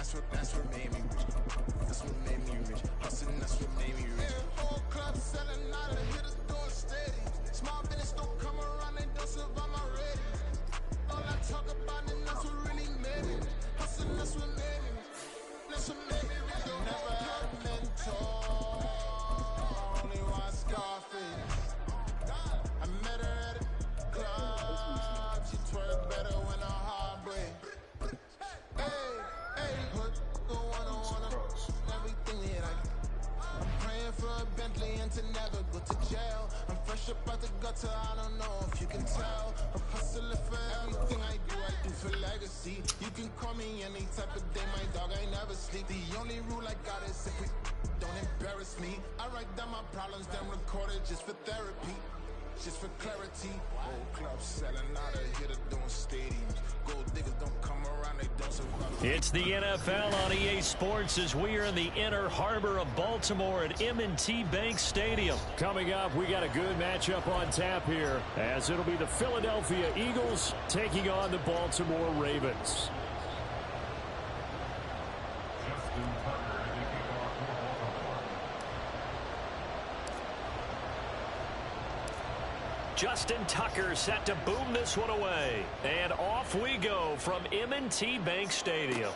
that's what made me rich. That's what made me rich. Hustling, that's what made me rich. Whole club selling out of hitters doing steady. Small business don't come around, they don't survive my ratings. All I talk about it, that's what really made me rich. Hustling, that's what made me rich. That's what made me rich. Never had a mentor, only one Scarface. I met her at a club, she twerk better when her heart breaks. Hey, put the one everything that I'm praying for a Bentley and to never go to jail. I'm fresh up out the gutter, I don't know if you can tell. I'm hustling for everything I do for legacy. You can call me any type of day, my dog, I never sleep. The only rule I got is if we don't embarrass me. I write down my problems, then record it just for therapy. Just for clarity, whole club selling out of here, doing stadiums. Gold diggers don't come around, they don't survive. It's the NFL on EA Sports as we are in the inner harbor of Baltimore at M&T Bank Stadium. Coming up, we got a good matchup on tap here, as it'll be the Philadelphia Eagles taking on the Baltimore Ravens. Justin Tucker set to boom this one away. And off we go from M&T Bank Stadium.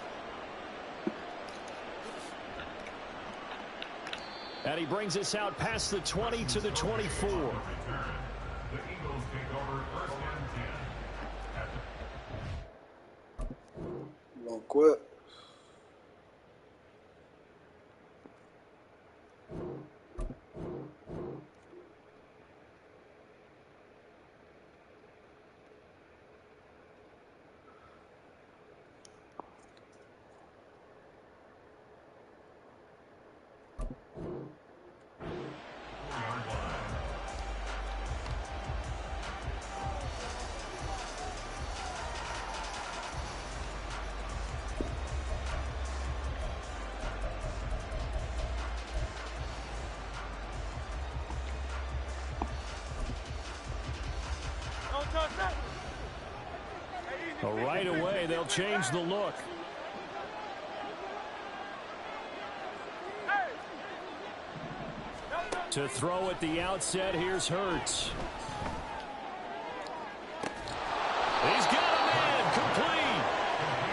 And he brings us out past the 20 to the 24. The Eagles take over first and 10. Won't quit. Right away, they'll change the look. To throw at the outset, here's Hurts. He's got a man complete.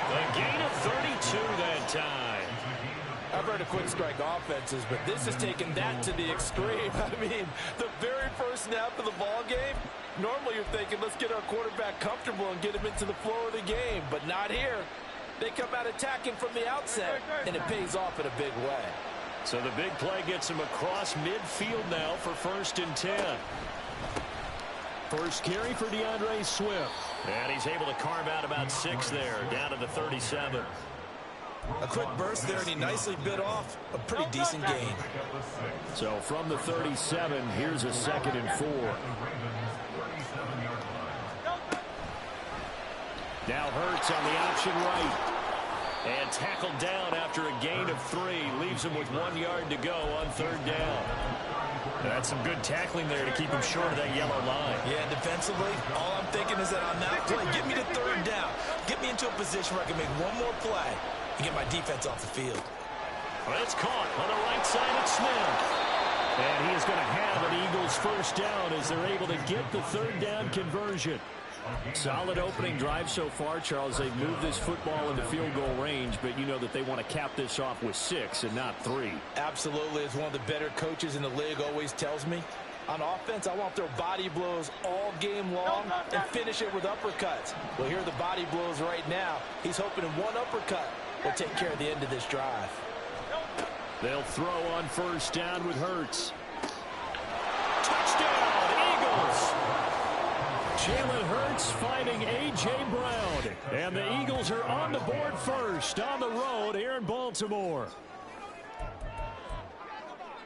The gain of 32 that time. I've heard of quick strike offenses, but this has taken that to the extreme. I mean, the very first snap of the ball game, normally you're thinking, let's get our quarterback comfortable and get him into the flow of the game, but not here. They come out attacking from the outset, and it pays off in a big way. So the big play gets him across midfield now for 1st and 10. First carry for DeAndre Swift. And he's able to carve out about 6 there, down to the 37. A quick burst there, and he nicely bit off a pretty decent gain. So from the 37, here's a 2nd and 4. Now Hurts on the option right. And tackled down after a gain of 3. Leaves him with 1 yard to go on 3rd down. That's some good tackling there to keep him short of that yellow line. Yeah, defensively, all I'm thinking is that on that play, get me to 3rd down. Get me into a position where I can make one more play and get my defense off the field. Well, it's caught on the right side of Smith. And he is going to have an Eagles 1st down as they're able to get the 3rd down conversion. Solid opening drive so far, Charles. They've moved this football into field goal range, but you know that they want to cap this off with 6 and not 3. Absolutely. As one of the better coaches in the league always tells me, on offense, I want to throw body blows all game long and finish it with uppercuts. Well, here are the body blows right now. He's hoping in one uppercut will take care of the end of this drive. They'll throw on 1st down with Hurts. Touchdown, Eagles! Jalen Hurts finding A.J. Brown. And the Eagles are on the board first on the road here in Baltimore.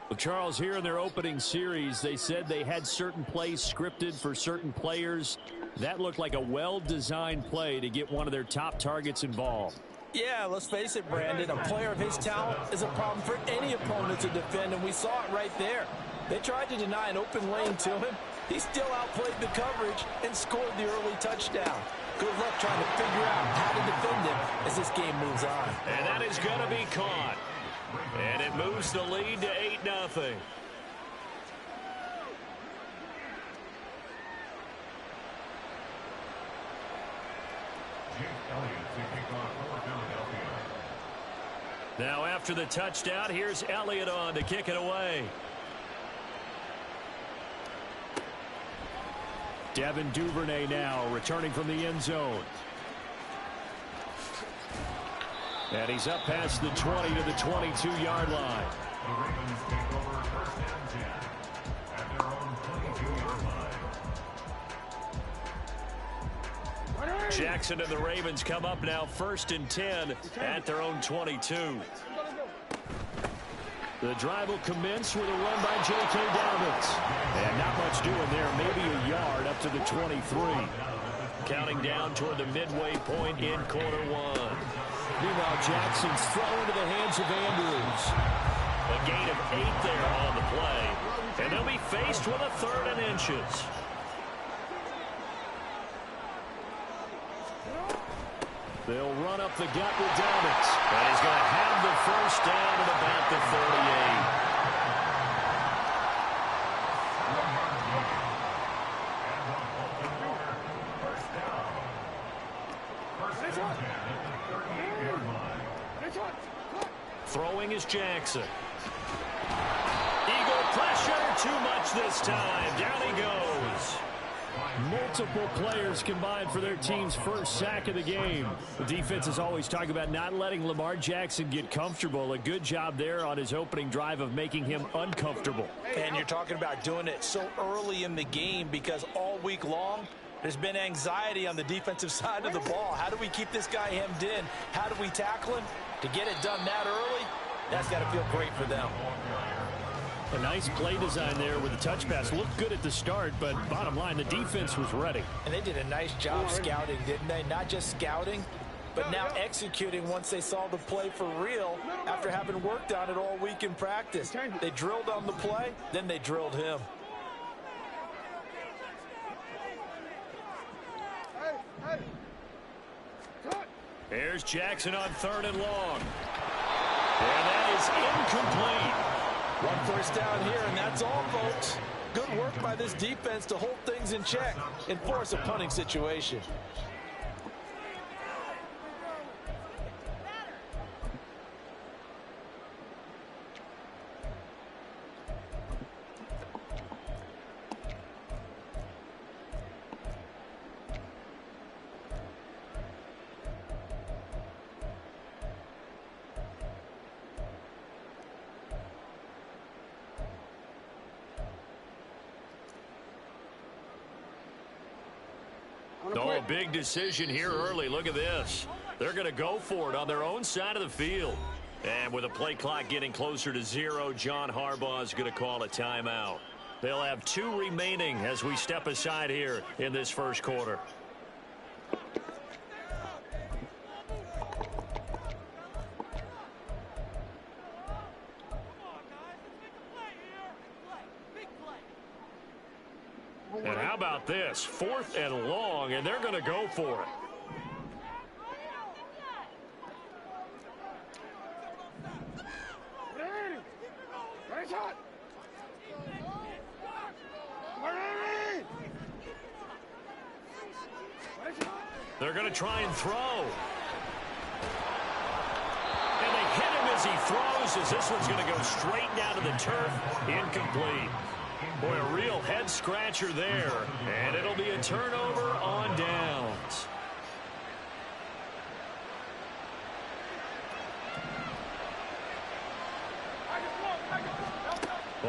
Well, Charles, here in their opening series, they said they had certain plays scripted for certain players. That looked like a well-designed play to get one of their top targets involved. Yeah, let's face it, Brandon. A player of his talent is a problem for any opponent to defend, and we saw it right there. They tried to deny an open lane to him. He still outplayed the coverage and scored the early touchdown. Good luck trying to figure out how to defend him as this game moves on. And that is caught. And it moves the lead to 8-0. Now after the touchdown, here's Elliott on to kick it away. Devin Duvernay now returning from the end zone. And he's up past the 20 to the 22-yard line. The Ravens take over first and 10 at their own 22-yard line. Jackson and the Ravens come up now first and 10 at their own 22. The drive will commence with a run by J.K. Dobbins. And not much doing there, maybe a yard up to the 23. Counting down toward the midway point in quarter one. Meanwhile, Jackson's throw into the hands of Andrews. A gain of 8 there on the play. And they'll be faced with a 3rd and inches. They'll run up the gut with Dobbins. And he's going to have the first down at about the 38. Throwing is Jackson. Eagle pressure, too much this time. Down he goes. Multiple players combined for their team's first sack of the game. The defense is always talking about not letting Lamar Jackson get comfortable. A good job there on his opening drive of making him uncomfortable. And you're talking about doing it so early in the game because all week long, there's been anxiety on the defensive side of the ball. How do we keep this guy hemmed in? How do we tackle him? To get it done that early, that's got to feel great for them. A nice play design there with the touch pass. Looked good at the start, but bottom line, the defense was ready. And they did a nice job scouting, didn't they? Not just scouting, but now executing once they saw the play for real after having worked on it all week in practice. They drilled on the play, then they drilled him. Here's Jackson on 3rd and long. And that is incomplete. 1 first down here, and that's all, folks. Good work by this defense to hold things in check and force a punting situation. Oh, a big decision here early. Look at this. They're going to go for it on their own side of the field. And with a play clock getting closer to 0, John Harbaugh is going to call a timeout. They'll have 2 remaining as we step aside here in this first quarter. And how about this? 4th and long, and they're going to go for it. They're going to try and throw. And they hit him as he throws, as this one's going to go straight down to the turf. Incomplete. Boy, a real head-scratcher there. And it'll be a turnover on downs.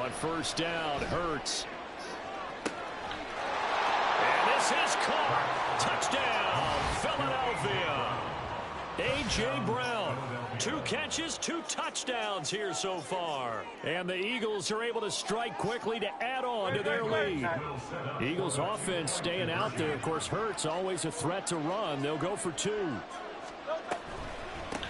On first down, Hurts. And this is caught. Touchdown, Philadelphia. A.J. Brown. 2 catches, 2 touchdowns here so far. And the Eagles are able to strike quickly to add on to their lead. Eagles offense staying out there. Of course, Hurts always a threat to run. They'll go for 2.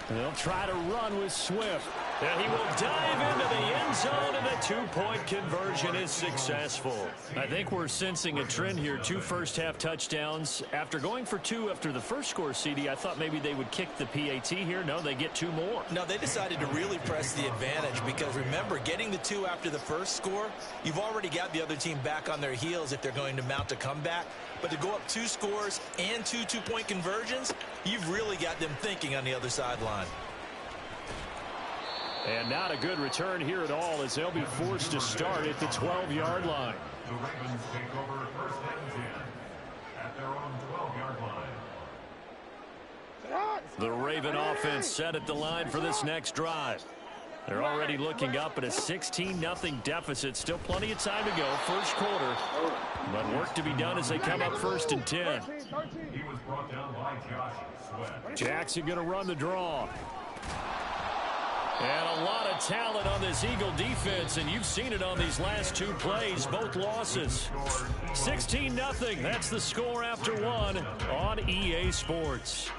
They'll try to run with Swift. And he will dive into the end zone, and the two-point conversion is successful. I think we're sensing a trend here. 2 first-half touchdowns. After going for 2 after the first score, CD, I thought maybe they would kick the PAT here. No, they get 2 more. No, they decided to really press the advantage because, remember, getting the 2 after the first score, you've already got the other team back on their heels if they're going to mount a comeback. But to go up 2 scores and 2 two-point conversions, you've really got them thinking on the other sideline. And not a good return here at all as they'll be forced to start at the 12-yard line. The Ravens take over first and 10 at their own 12-yard line. The Raven offense set at the line for this next drive. They're already looking up at a 16-0 deficit. Still plenty of time to go, first quarter. But work to be done as they come up first and 10. He was brought down by Josh Sweat. Jackson going to run the draw. And a lot of talent on this Eagle defense, and you've seen it on these last 2 plays, both losses. 16-0, that's the score after 1 on EA Sports.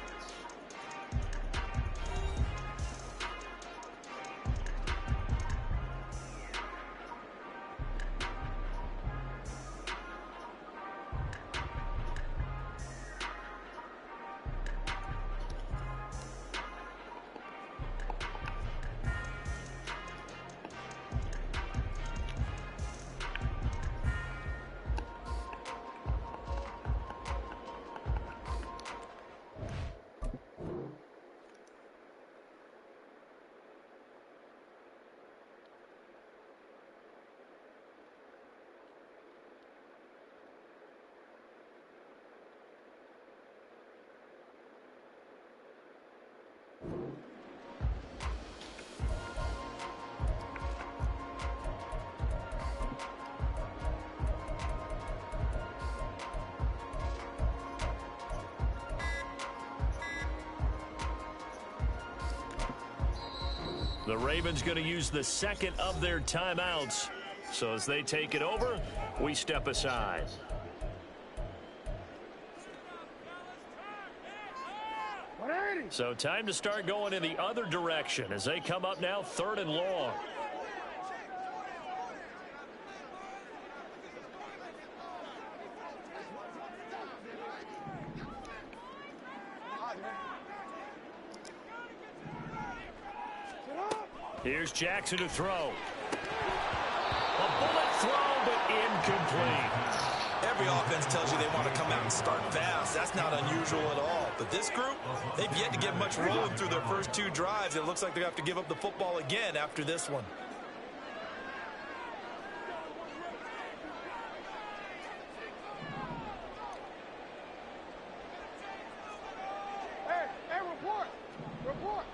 The Ravens going to use the second of their timeouts. So as they take it over, we step aside. So time to start going in the other direction as they come up now 3rd and long. Here's Jackson to throw. A bullet throw, but incomplete. Every offense tells you they want to come out and start fast. That's not unusual at all. But this group, they've yet to get much rolling through their first 2 drives. It looks like they have to give up the football again after this one. Hey, report. Report.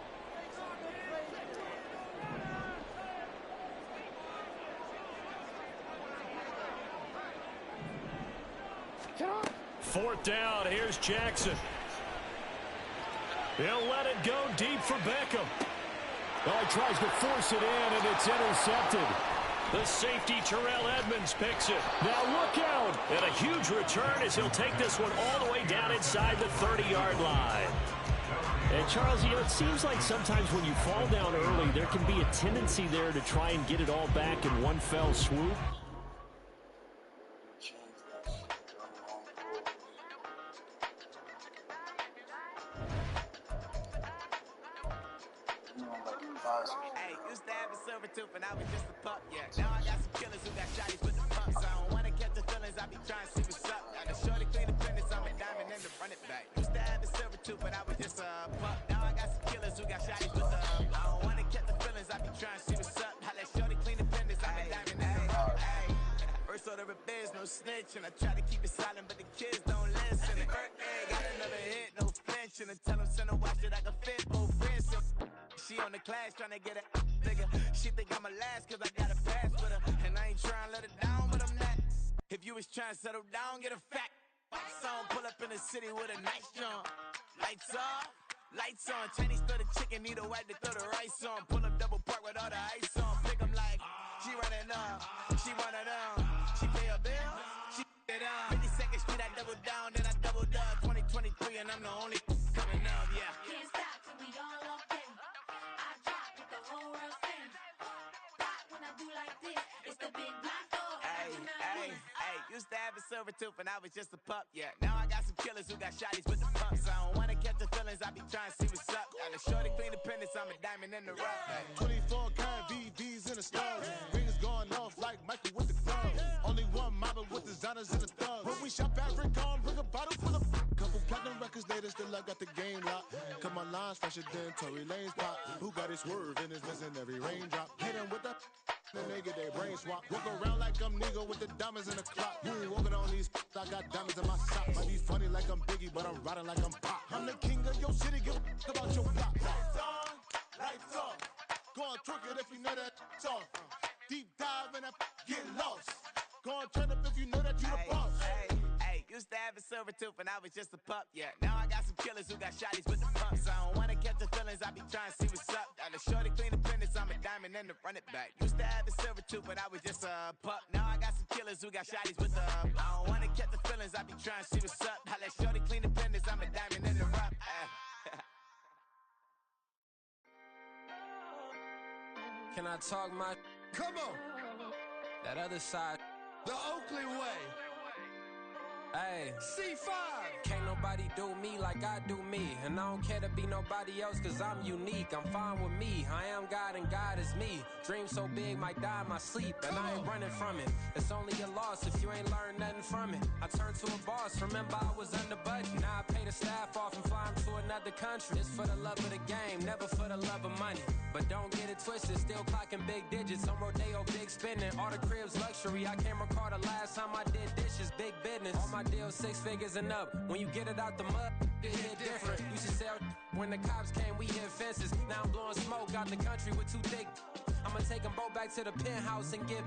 Fourth down, here's Jackson. He'll let it go deep for Beckham. Well, he tries to force it in, and it's intercepted. The safety, Terrell Edmonds, picks it. Now look out. And a huge return as he'll take this one all the way down inside the 30-yard line. And Charles, you know, it seems like sometimes when you fall down early, there can be a tendency there to try and get it all back in one fell swoop. Hey, used to have a silver tooth and I was just a pup, yeah. Now I got some killers who got shotties with the pumps. I don't wanna catch the feelings, I be trying to see what's up. Got a shorty clean the fitness, I'm a diamond in the run it back. Used to have a silver tooth, but I was just a pup. Now I got some killers who got shotties with the I don't wanna catch the feelings, I be trying to see what's up. How that shorty clean the fitness, I'm a diamond in the run. First order of biz, no snitch, and I try to keep it silent, but the kids don't listen. And birthday, got another hit, no flinch, and I tell them send a watch that I can fit both wrists. She on the class trying to get it bigger. She think I'm a last cause I got a pass with her. And I ain't trying to let her down, but I'm not. If you was trying to settle down, get a fact. Song pull up in the city with a nice jump. Lights off, lights on. Chinese throw the chicken, need a wipe to throw the rice on. Pull up double park with all the ice on. Pick 'em like, she running up, she one of them. She pay her bills, she it up. 52nd Street, I double down, then I doubled up. 2023 and I'm the only coming up, yeah. Can't stop till we all okay. I drop with the whole world. Hey, used to have a silver tooth and I was just a pup, yeah. Now I got some killers who got shotties with the pumps. I don't wanna catch the feelings, I be trying to see what's up. Got a shorty clean the pendants, I'm a diamond in the rough. Hey. 24 karat VVs in the stars. Rings going off like Michael with the gloves. Only one mama with designers in the thugs. When we shop at Rick on, bring a bottle full of couple platinum records later, still I got the game locked. Cause my lines fresher than Tory Lane's pop. Who got his swerve and is missing every raindrop. Hit him with the then they get their brain swap. Walk around like I'm nigga with the diamonds in the clock. You ain't walking on these, I got diamonds in my sock. Might be funny like I'm Biggie, but I'm riding like I'm Pop. I'm the king of your city, give a about your block. Lights on, lights off. Go on, twerk it if you know that off. Deep dive and get lost. Go on, turn up if you know that you the boss. Hey, used to have a silver tooth and I was just a pup, yeah. Now I got some killers who got shotties with the pumps. I don't wanna catch the feelings, I be trying to see what's up. Got a shorty clean the pendants, I'm a diamond in the run it back. Used to have a silver tooth, but I was just a pup. Now I got some killers who got shotties with the I don't wanna catch the feelings, I be trying to see what's up. I let shorty clean the pendants, I'm a diamond in the rough. Can I talk my? Come on, That other side. the Oakley way. Hey, C5. can't nobody do me like I do me. And I don't care to be nobody else cause I'm unique. I'm fine with me, I am God and God is me. Dream so big, might die in my sleep. And I ain't running from it. It's only a loss if you ain't learned nothing from it. I turned to a boss, remember I was under budget. Now I pay the staff off and fly them to another country. It's for the love of the game, never for the love of money. But don't get it twisted, still clocking big digits. On Rodeo, big spending, all the cribs luxury. I can't recall the last time I did dishes, big business. All my deals 6 figures and up. When you get it out the mud, it hit different. Used to sell when the cops came, we hit fences. Now I'm blowing smoke out the country with 2 thick. I'ma take them both back to the penthouse and get.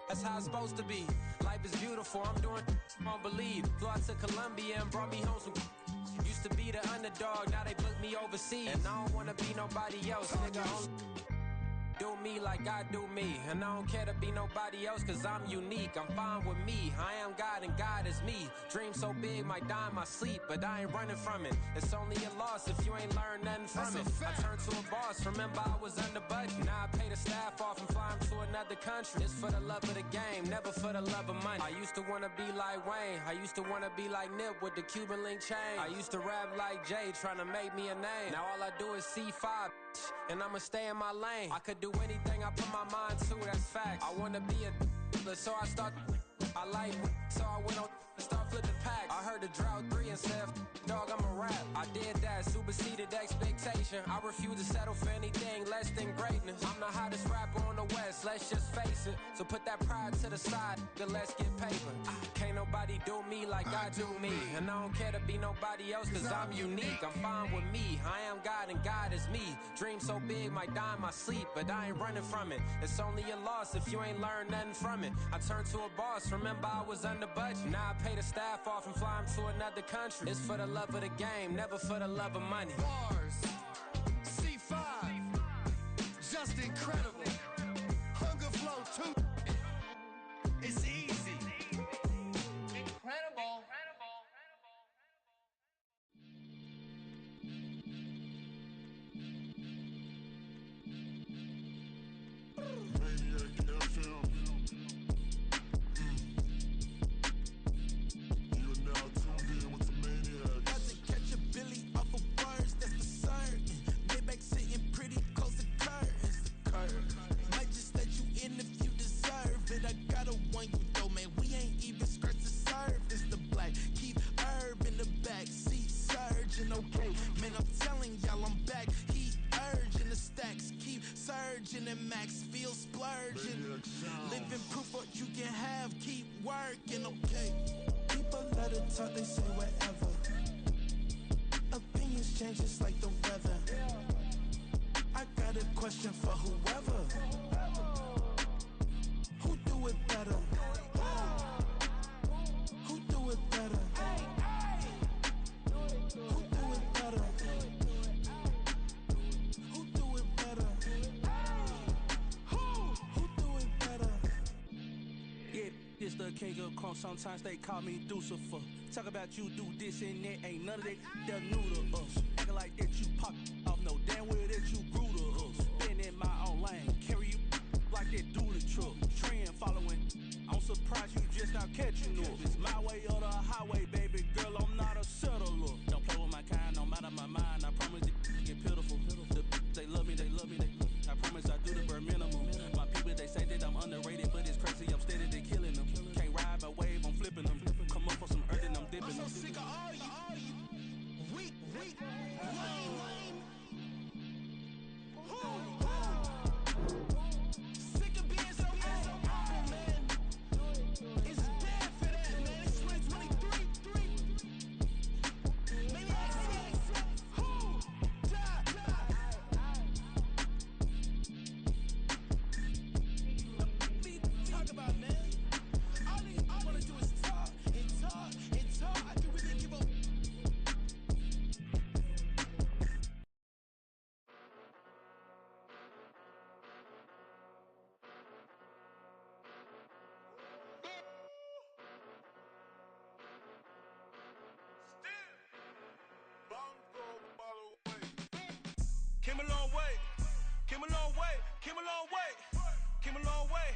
That's how it's supposed to be. Life is beautiful, I'm doing won't believe. Flew out to Colombia and brought me home some. Used to be the underdog, now they book me overseas. And I don't wanna be nobody else, nigga. Do me like I do me. And I don't care to be nobody else cause I'm unique. I'm fine with me, I am God and God is me. Dream so big, might die in my sleep. But I ain't running from it. It's only a loss if you ain't learned nothing from it. I turned to a boss, remember I was under budget. Now I pay the staff off and fly them to another country. It's for the love of the game, never for the love of money. I used to wanna be like Wayne, I used to wanna be like Nip with the Cuban link chain. I used to rap like Jay, trying to make me a name. Now all I do is C5, and I'ma stay in my lane. I could do anything I put my mind to, that's facts. I wanna be a so I start. I like so I went on and start flipping packs. I heard the drought 3 and said, dog, I'm a rap. I did that, superseded expectation. I refuse to settle for anything less than greatness. I'm the hottest rapper on the West, let's just face it. So put that pride to the side, then let's get paper. Can't nobody do me like I do me. And I don't care to be nobody else cause I'm unique. I'm fine with me, I am God and God is me. Dream so big, might die in my sleep. But I ain't running from it. It's only a loss if you ain't learned nothing from it. I turned to a boss, remember I was under budget. Now I pay the staff off and fly them to another country. It's for the love of the game, never for the love of money. Bars, C5, just incredible. Hunger flow 2. It's easy. Incredible. And max feel splurging. Living proof what you can have, keep working, okay. People let it talk, they say whatever. Opinions change just like the weather. I got a question for whoever. Who do it better? Who do it better? Who do it better? Who do it better? It's the king of crunk, sometimes they call me Lucifer. Talk about you do this and that, ain't none of that, they're new to us. Acting like that you pop off, no damn well that you grew to us. Been in my own lane, carry you like that dually truck. Trend following, I'm surprised you just not catching Came a long way. Came a long way. Came a long way. Came a long way.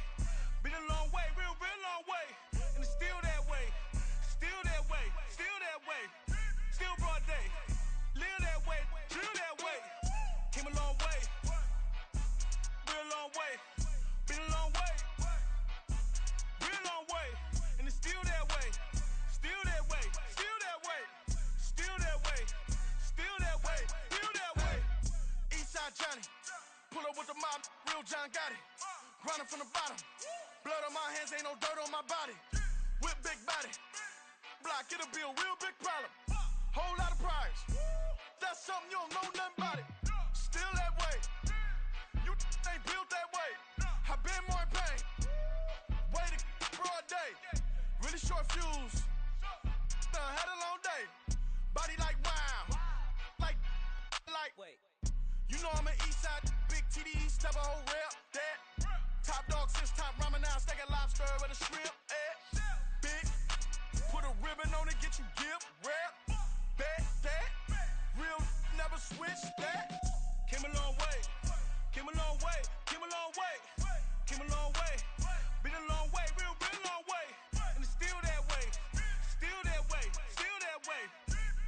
Been a long way. Real long way. And it's still that way. Still that way. Still that way. Still broad day. Live that way. Drill that way. Came a long way. Real long way. Been a long way. Real long way. And it's still that way. Still that way. Still that way. Still that way. Still that way. Still that way. Eastside Johnny. Pull up with the mob. Real John Gotti. Grinding from the bottom. Blood on my hands. Ain't no dirt on my body. Whip big body. Block. It'll be a real big problem. Whole lot of prize. That's something you don't know nothing about it. Still that way. You ain't built that way. I been more in pain. Way to broad day. Really short fuse. Had a long day. Body like wow. Like. Wait. You know I'm an east side. Big TDE. Step a whole rep. That. Top dog since top ramen now. Steak a lobster with a shrimp. Big. Put a ribbon on it. Get you give. Rep. Bet that. Real never switch that. Came a long way. Came a long way. Came a long way. Came a long way. Been a long way. Real long way. And it's still that way. Still that way. Still that way.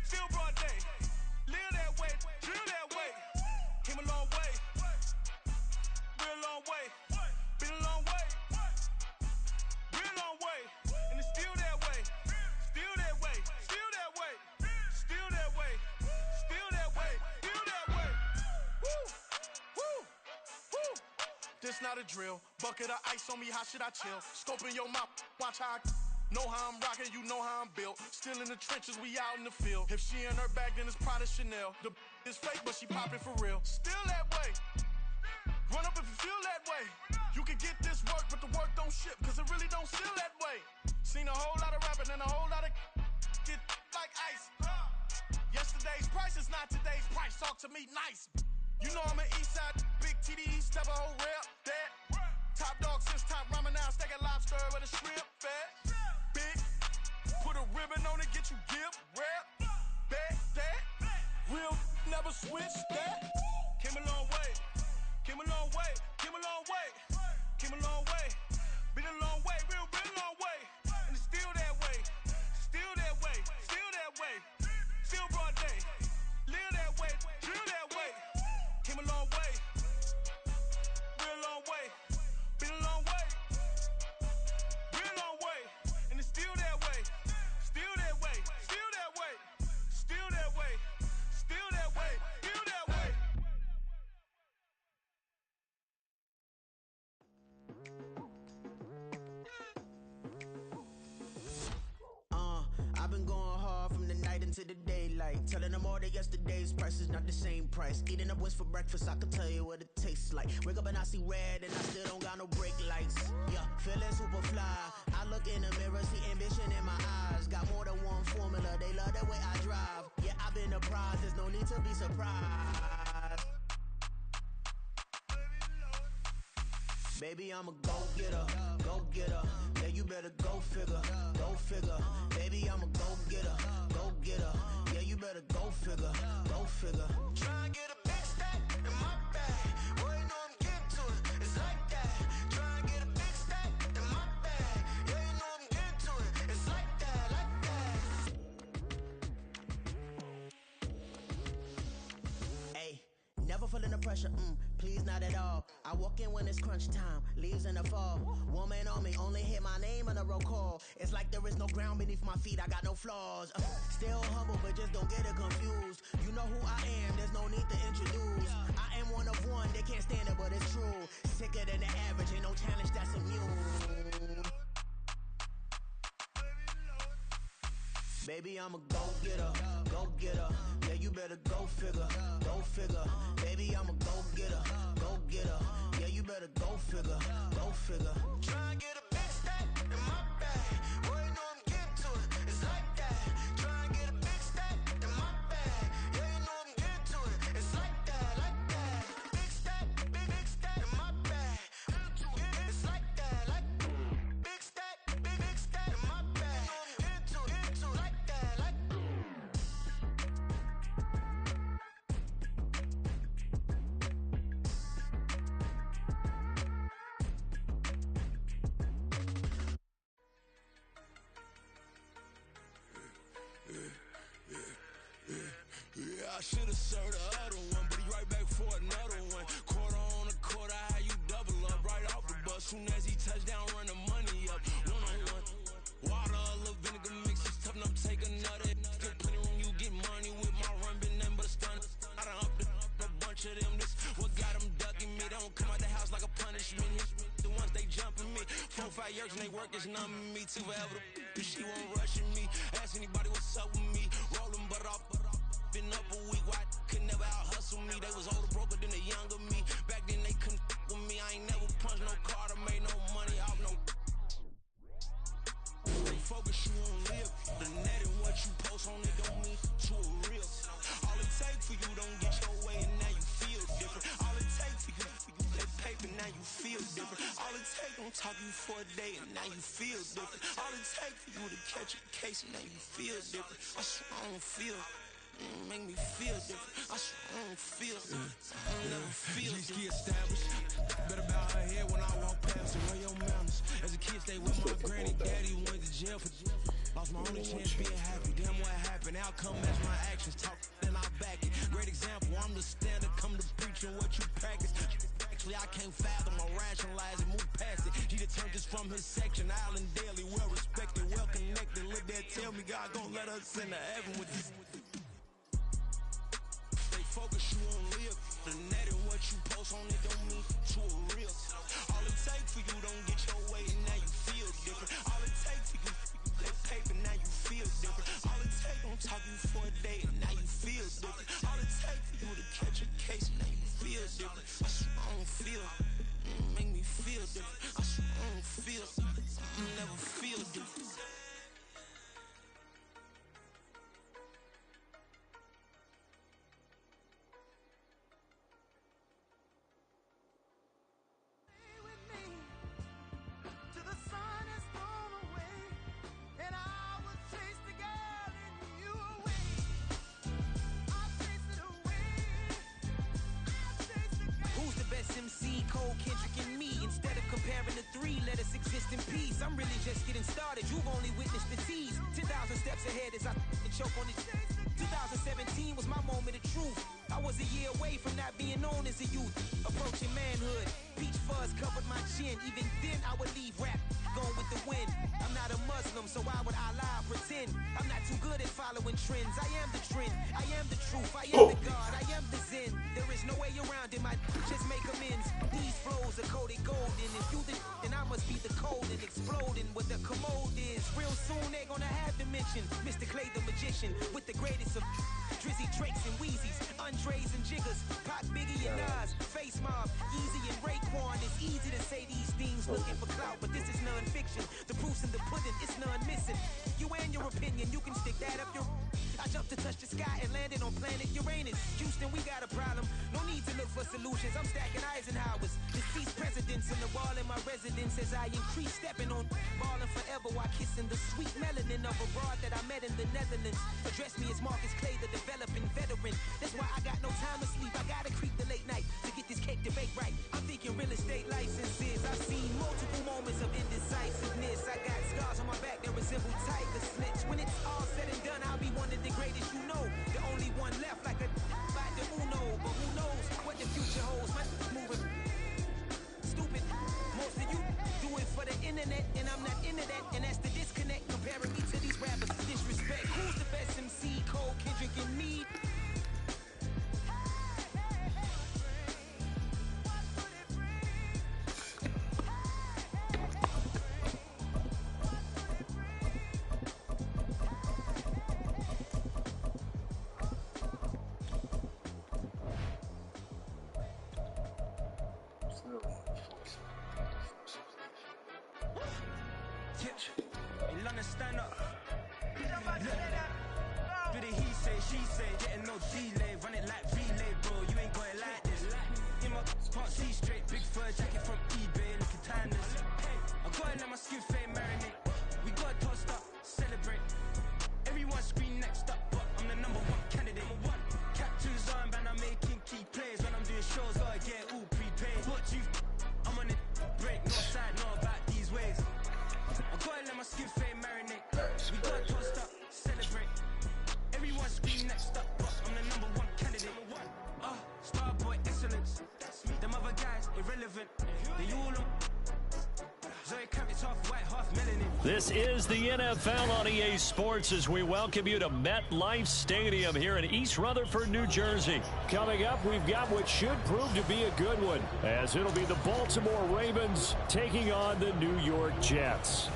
Still broad day. Live that way. Drill that way. Came a long way. Real long way. Been a long way. Real long way. And it's still that way. Still that way. Still that way. Still that way. Still that way. Still that way. Woo. Woo. Woo. This not a drill. Bucket of ice on me. How should I chill? Scoping your mouth. Watch how I know how I'm rocking. You know how I'm built. Still in the trenches. We out in the field. If she in her bag, then it's Prada Chanel. The is fake, but she popping for real. Still that way. Run up if you feel that way. You can get this work, but the work don't ship, cause it really don't feel that way. Seen a whole lot of rapping and a whole lot of get like ice. Yesterday's price is not today's price. Talk to me nice. You know I'm an east side, big TDE, step a whole rep. That. Top dog since top ramen now. Steak a lobster with a shrimp. Fat. Big. Put a ribbon on it, get you give. Rep. Bet that. Real never switch that. Came a long way. Came a long way, came a long way, came a long way, been a long way, real long way, and it's still that way, still that way, still that way, still broad day, live that way, drill that way, came a long way, real long way, been a long way, real long way, and it's still that way, still that way, still that way, still that way, still that way, still that way. I've been going hard from the night into the daylight, telling them all that yesterday's price is not the same price. Eating up wings for breakfast, I can tell you what it tastes like. Wake up and I see red and I still don't got no brake lights. Yeah, feeling super fly. I look in the mirror, see ambition in my eyes. Got more than one formula, they love the way I drive. Yeah, I've been the prize, there's no need to be surprised. Baby, I'm a go-getter, go-getter. Yeah, you better go figure, go figure. Baby, I'm a go-getter, go-getter. Yeah, you better go figure, go figure. Try and get a big stack in my bag. Boy, you know I'm getting to it, it's like that. Try and get a big stack in my bag. Yeah, you know I'm getting to it, it's like that, like that. Hey, never feeling the pressure, please not at all. I walk in when it's crunch time, leaves in the fall. Woman on me, only hit my name on a roll call. It's like there is no ground beneath my feet, I got no flaws. Still humble, but just don't get it confused. You know who I am, there's no need to introduce. I am one of one, they can't stand it, but it's true. Sicker than the average, ain't no challenge that's immune. Baby, I'm a go-getter, go-getter. Yeah, you better go figure, go figure. Baby, I'm a go-getter, go-getter. Yeah, you better go figure, go figure. Try and get a big stack in my bag. Boy, you know I'm getting to it, it's like that. Try and get a big stack in my bag. Yeah, you know I'm getting to it, it's like that, like that. Big stack in my bag. It's like that, like big stack in my bag. You know I'm getting to it, like that, like. I should've served the other one, but he right back for another one. Quarter on a quarter, how you double up right off the bus. Soon as he touch down, run the money up. One-on-one. Water, a little vinegar mix, it's tough enough, take another. Get plenty room, you get money with my run, been nothing but a stun. I done up a bunch of them, this what got them ducking me. They don't come out the house like a punishment. The ones they jumping me. 4-5 years and they work is numbing me. Too forever, she won't rushing me. Ask anybody what's up with me. Rolling but off, been up a week, why could never out hustle me? They was older, broker than the younger me. Back then they couldn't with me. I ain't never punched no card or made no money off no. Stay focused, you won't live. The net and what you post on it don't mean to a real. All it take for you don't get your way and now you feel different. All it take for you that paper, now you feel different. All it take don't talk you for a day and now you feel different. All it take for you to catch a case and now you feel different. I swear I don't feel. Make me feel different. I swear I don't feel. I never feel. G-ski established. Better bow her head when I walk past her. Where your manners? As a kid, stay with my granny, daddy went to jail for. Lost my only chance being happy. Damn, what happened? Outcome match my actions. Talk, then I back it. Great example. I'm the standard. Come to preaching what you practice. Actually, I can't fathom or rationalize it. Move past it. He determined this from his section. Island Daily, well respected, well connected. Look there, tell me God gon' let us in the heaven with this. Focus, you won't live. The net and what you post on it don't mean to a real. All it take for you don't get your way and now you feel different. All it take for you that paper, now you feel different. All it take don't talk you for a day and now you feel different. All it take for you to catch a case and now you feel different. I swear I don't feel. Make me feel different. I swear I don't feel. I never feel different. MC, Cole, Kendrick, and me. Instead of comparing the three, let us exist in peace. I'm really just getting started. You've only witnessed the tease. 10,000 steps ahead as I choke on it. 2017 was my moment of truth. I was a year away from not being known as a youth. Approaching manhood. Peach fuzz covered my chin. Even then, I would leave rap going with the wind. I'm not a Muslim, so why would I lie or pretend? I'm not too good at following trends. I am the trend. I am the truth. I am the God. I am the Zen. There is no way around it. My just make amends. These flows are coated golden. If you the then I must be the cold and exploding. What the commode is. Real soon they gonna have to mention Mr. Clay the magician with the greatest of Drizzy, Drakes, and Wheezies, Andres and Jiggers, Pac, Biggie, and Nas, Face Mob, Easy and Raekwon. It's easy to say these things looking for clout, but this is non-fiction. The proof's in the pudding, it's none missing. You and your opinion, you can stick that up your. I jumped to touch the sky and landed on planet Uranus. Houston, we got a problem. No need to look for solutions. I'm stacking Eisenhowers. Deceased presidents in the wall in my residence as I increase stepping on balling forever while kissing the sweet melanin of a broad that I met in the Netherlands. Address me as Marcus Clay, the developing veteran. That's why I got no time to sleep. I gotta creep the late night to get this cake debate right. I'm thinking real estate licenses. I've seen multiple moments of indecisiveness. I got scars on my back that resemble tiger slits. When it's all said and done, I'll be one of the greatest you know. The only one left like a by the Uno. But who knows what the future holds? My moving stupid. Most of you do it for the internet, and I'm not into that. And that's the disconnect. Comparing me to these rappers, disrespect. Who's the best MC? Cole, Kendrick, and me. This is the NFL on EA Sports as we welcome you to MetLife Stadium here in East Rutherford, New Jersey. Coming up, we've got what should prove to be a good one, as it'll be the Baltimore Ravens taking on the New York Jets.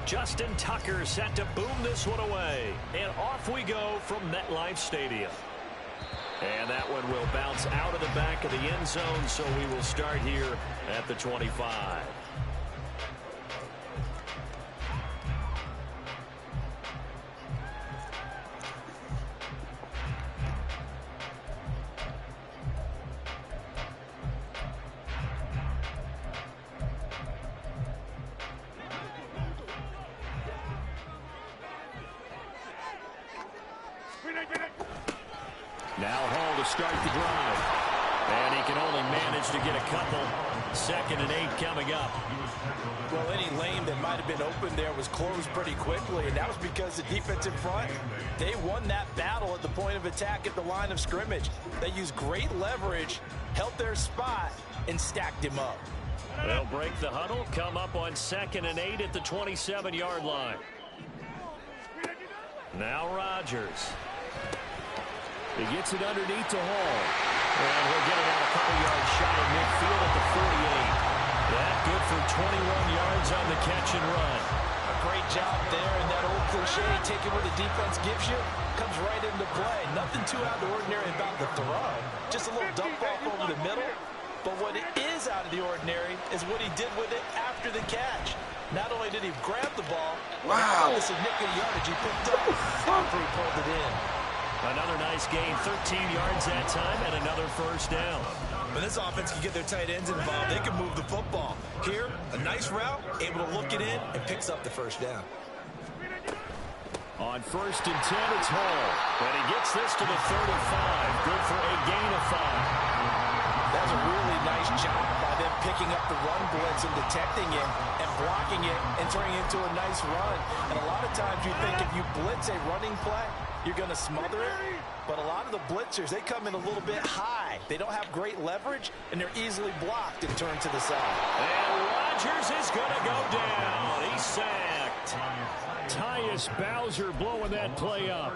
Justin Tucker set to boom this one away. And off we go from MetLife Stadium. And that one will bounce out of the back of the end zone, so we will start here at the 25. Now Hall to start the drive. And he can only manage to get a couple. 2nd and 8 coming up. Well, any lane that might have been open there was closed pretty quickly, and that was because the defensive front, they won that battle at the point of attack at the line of scrimmage. They used great leverage, held their spot, and stacked him up. They'll break the huddle, come up on 2nd and 8 at the 27-yard line. Now Rodgers. He gets it underneath to Hall. And he'll get it out a couple yards shot of midfield at the 48. That good for 21 yards on the catch and run. A great job there, and that old cliche, taking what the defense gives you, comes right into play. Nothing too out of the ordinary about the throw. Just a little dump off over the middle. But what is out of the ordinary is what he did with it after the catch. Not only did he grab the ball, wow, the significant yardage he picked up after he pulled it in. Another nice gain, 13 yards that time, and another first down. When this offense can get their tight ends involved, they can move the football. Here, a nice route, able to look it in, and picks up the first down. On 1st and 10, it's Hall. And he gets this to the 35. Good for a gain of 5. That's a really nice job by them picking up the run blitz and detecting it and blocking it and turning it into a nice run. And a lot of times you think if you blitz a running play, you're going to smother it. But a lot of the blitzers, they come in a little bit high. They don't have great leverage, and they're easily blocked and turned to the side. And Rodgers is going to go down. He's sacked. Tyus Bowser blowing that play up.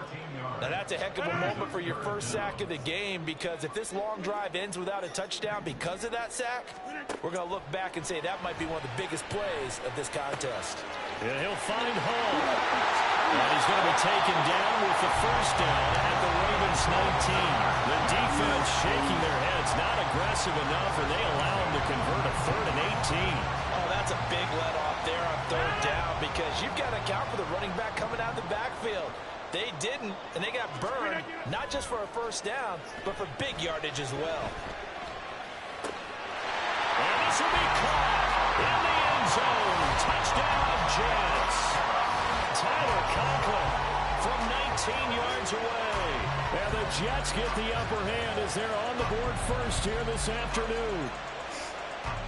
Now that's a heck of a moment for your first sack of the game, because if this long drive ends without a touchdown because of that sack, we're going to look back and say that might be one of the biggest plays of this contest. Yeah, he'll find Hall. And he's going to be taken down with the first down at the Ravens 19. The defense shaking their heads, not aggressive enough, and they allow him to convert a 3rd and 18. Oh, that's a big let off there on 3rd down, because you've got to account for the running back coming out of the backfield. They didn't, and they got burned, not just for a first down, but for big yardage as well. And this will be caught in the end zone. Touchdown, Jets. Tyler Conklin from 19 yards away. And the Jets get the upper hand as they're on the board first here this afternoon.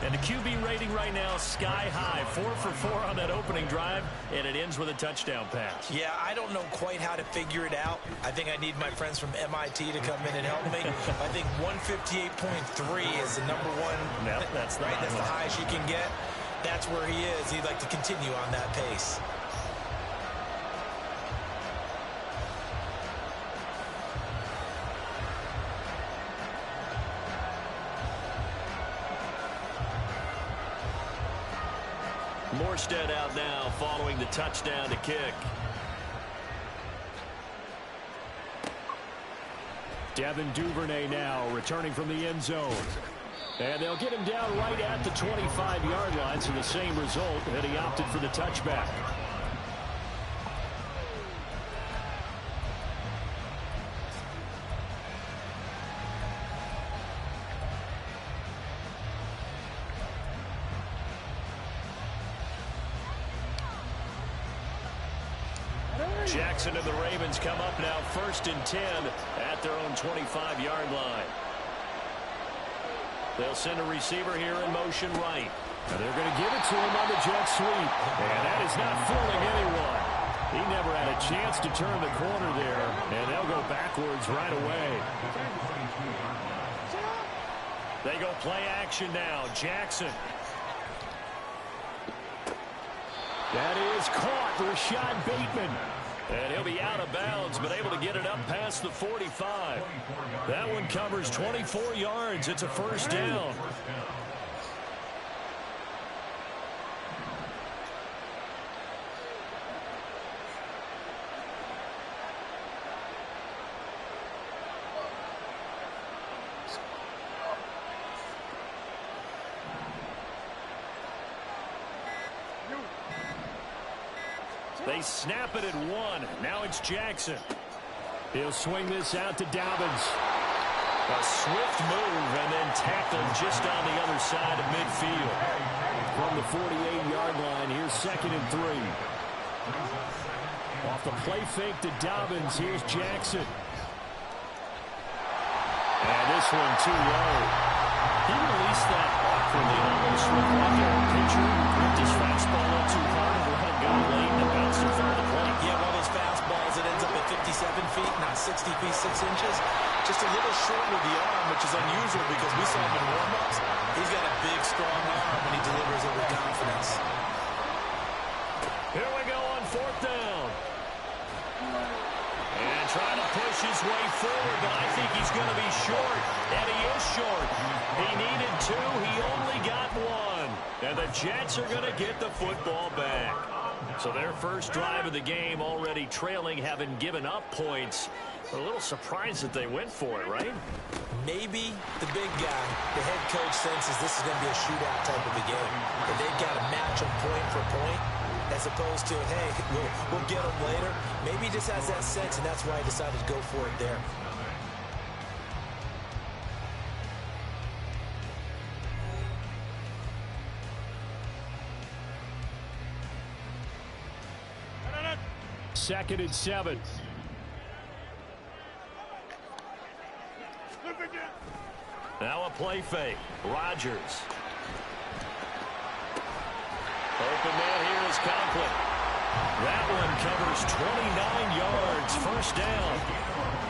And the QB rating right now, sky high. 4 for 4 on that opening drive, and it ends with a touchdown pass. Yeah, I don't know quite how to figure it out. I think I need my friends from MIT to come in and help me. I think 158.3 is the number one. Yep, that's the right. That's the one. highest you can get. That's where he is. He'd like to continue on that pace. Morstead out now following the touchdown to kick. Devin Duvernay now returning from the end zone. And they'll get him down right at the 25-yard line, so the same result, and he opted for the touchback. Jackson and the Ravens come up now 1st and 10 at their own 25-yard line. They'll send a receiver here in motion right. And they're going to give it to him on the jet sweep. And that is not fooling anyone. He never had a chance to turn the corner there, and they'll go backwards right away. They go play action now. Jackson. That is caught. Rashad Bateman. And he'll be out of bounds, but able to get it up past the 45. That one covers 24 yards. It's a first down. They snap it at 1. Now it's Jackson. He'll swing this out to Dobbins. A swift move and then tackled just on the other side of midfield. From the 48-yard line, here's 2nd and 3. Off the play fake to Dobbins, here's Jackson. And this one too low. He released that awkwardly, almost looked like a pitcher who gripped his fastball up too hard and let it go late and bounced in front of the plate. Yeah, one of those fastballs that ends up at 57 feet, not 60 feet, 6 inches. Just a little short with the arm, which is unusual because we saw him in warm-ups. He's got a big, strong arm, and he delivers it with confidence. Here we go on 4th down. And trying to push his way forward, but I think he's going to be short. And he is short. He needed 2. He only got 1. And the Jets are going to get the football back. So their first drive of the game already trailing, having given up points. But a little surprised that they went for it, right? Maybe the big guy, the head coach, senses this is going to be a shootout type of a game. And they've got to match them point for point, as opposed to, hey, we'll get them later. Maybe he just has that sense, and that's why he decided to go for it there. Second and 7. Now a play fake. Rodgers. Open man here is Conklin. That one covers 29 yards. First down.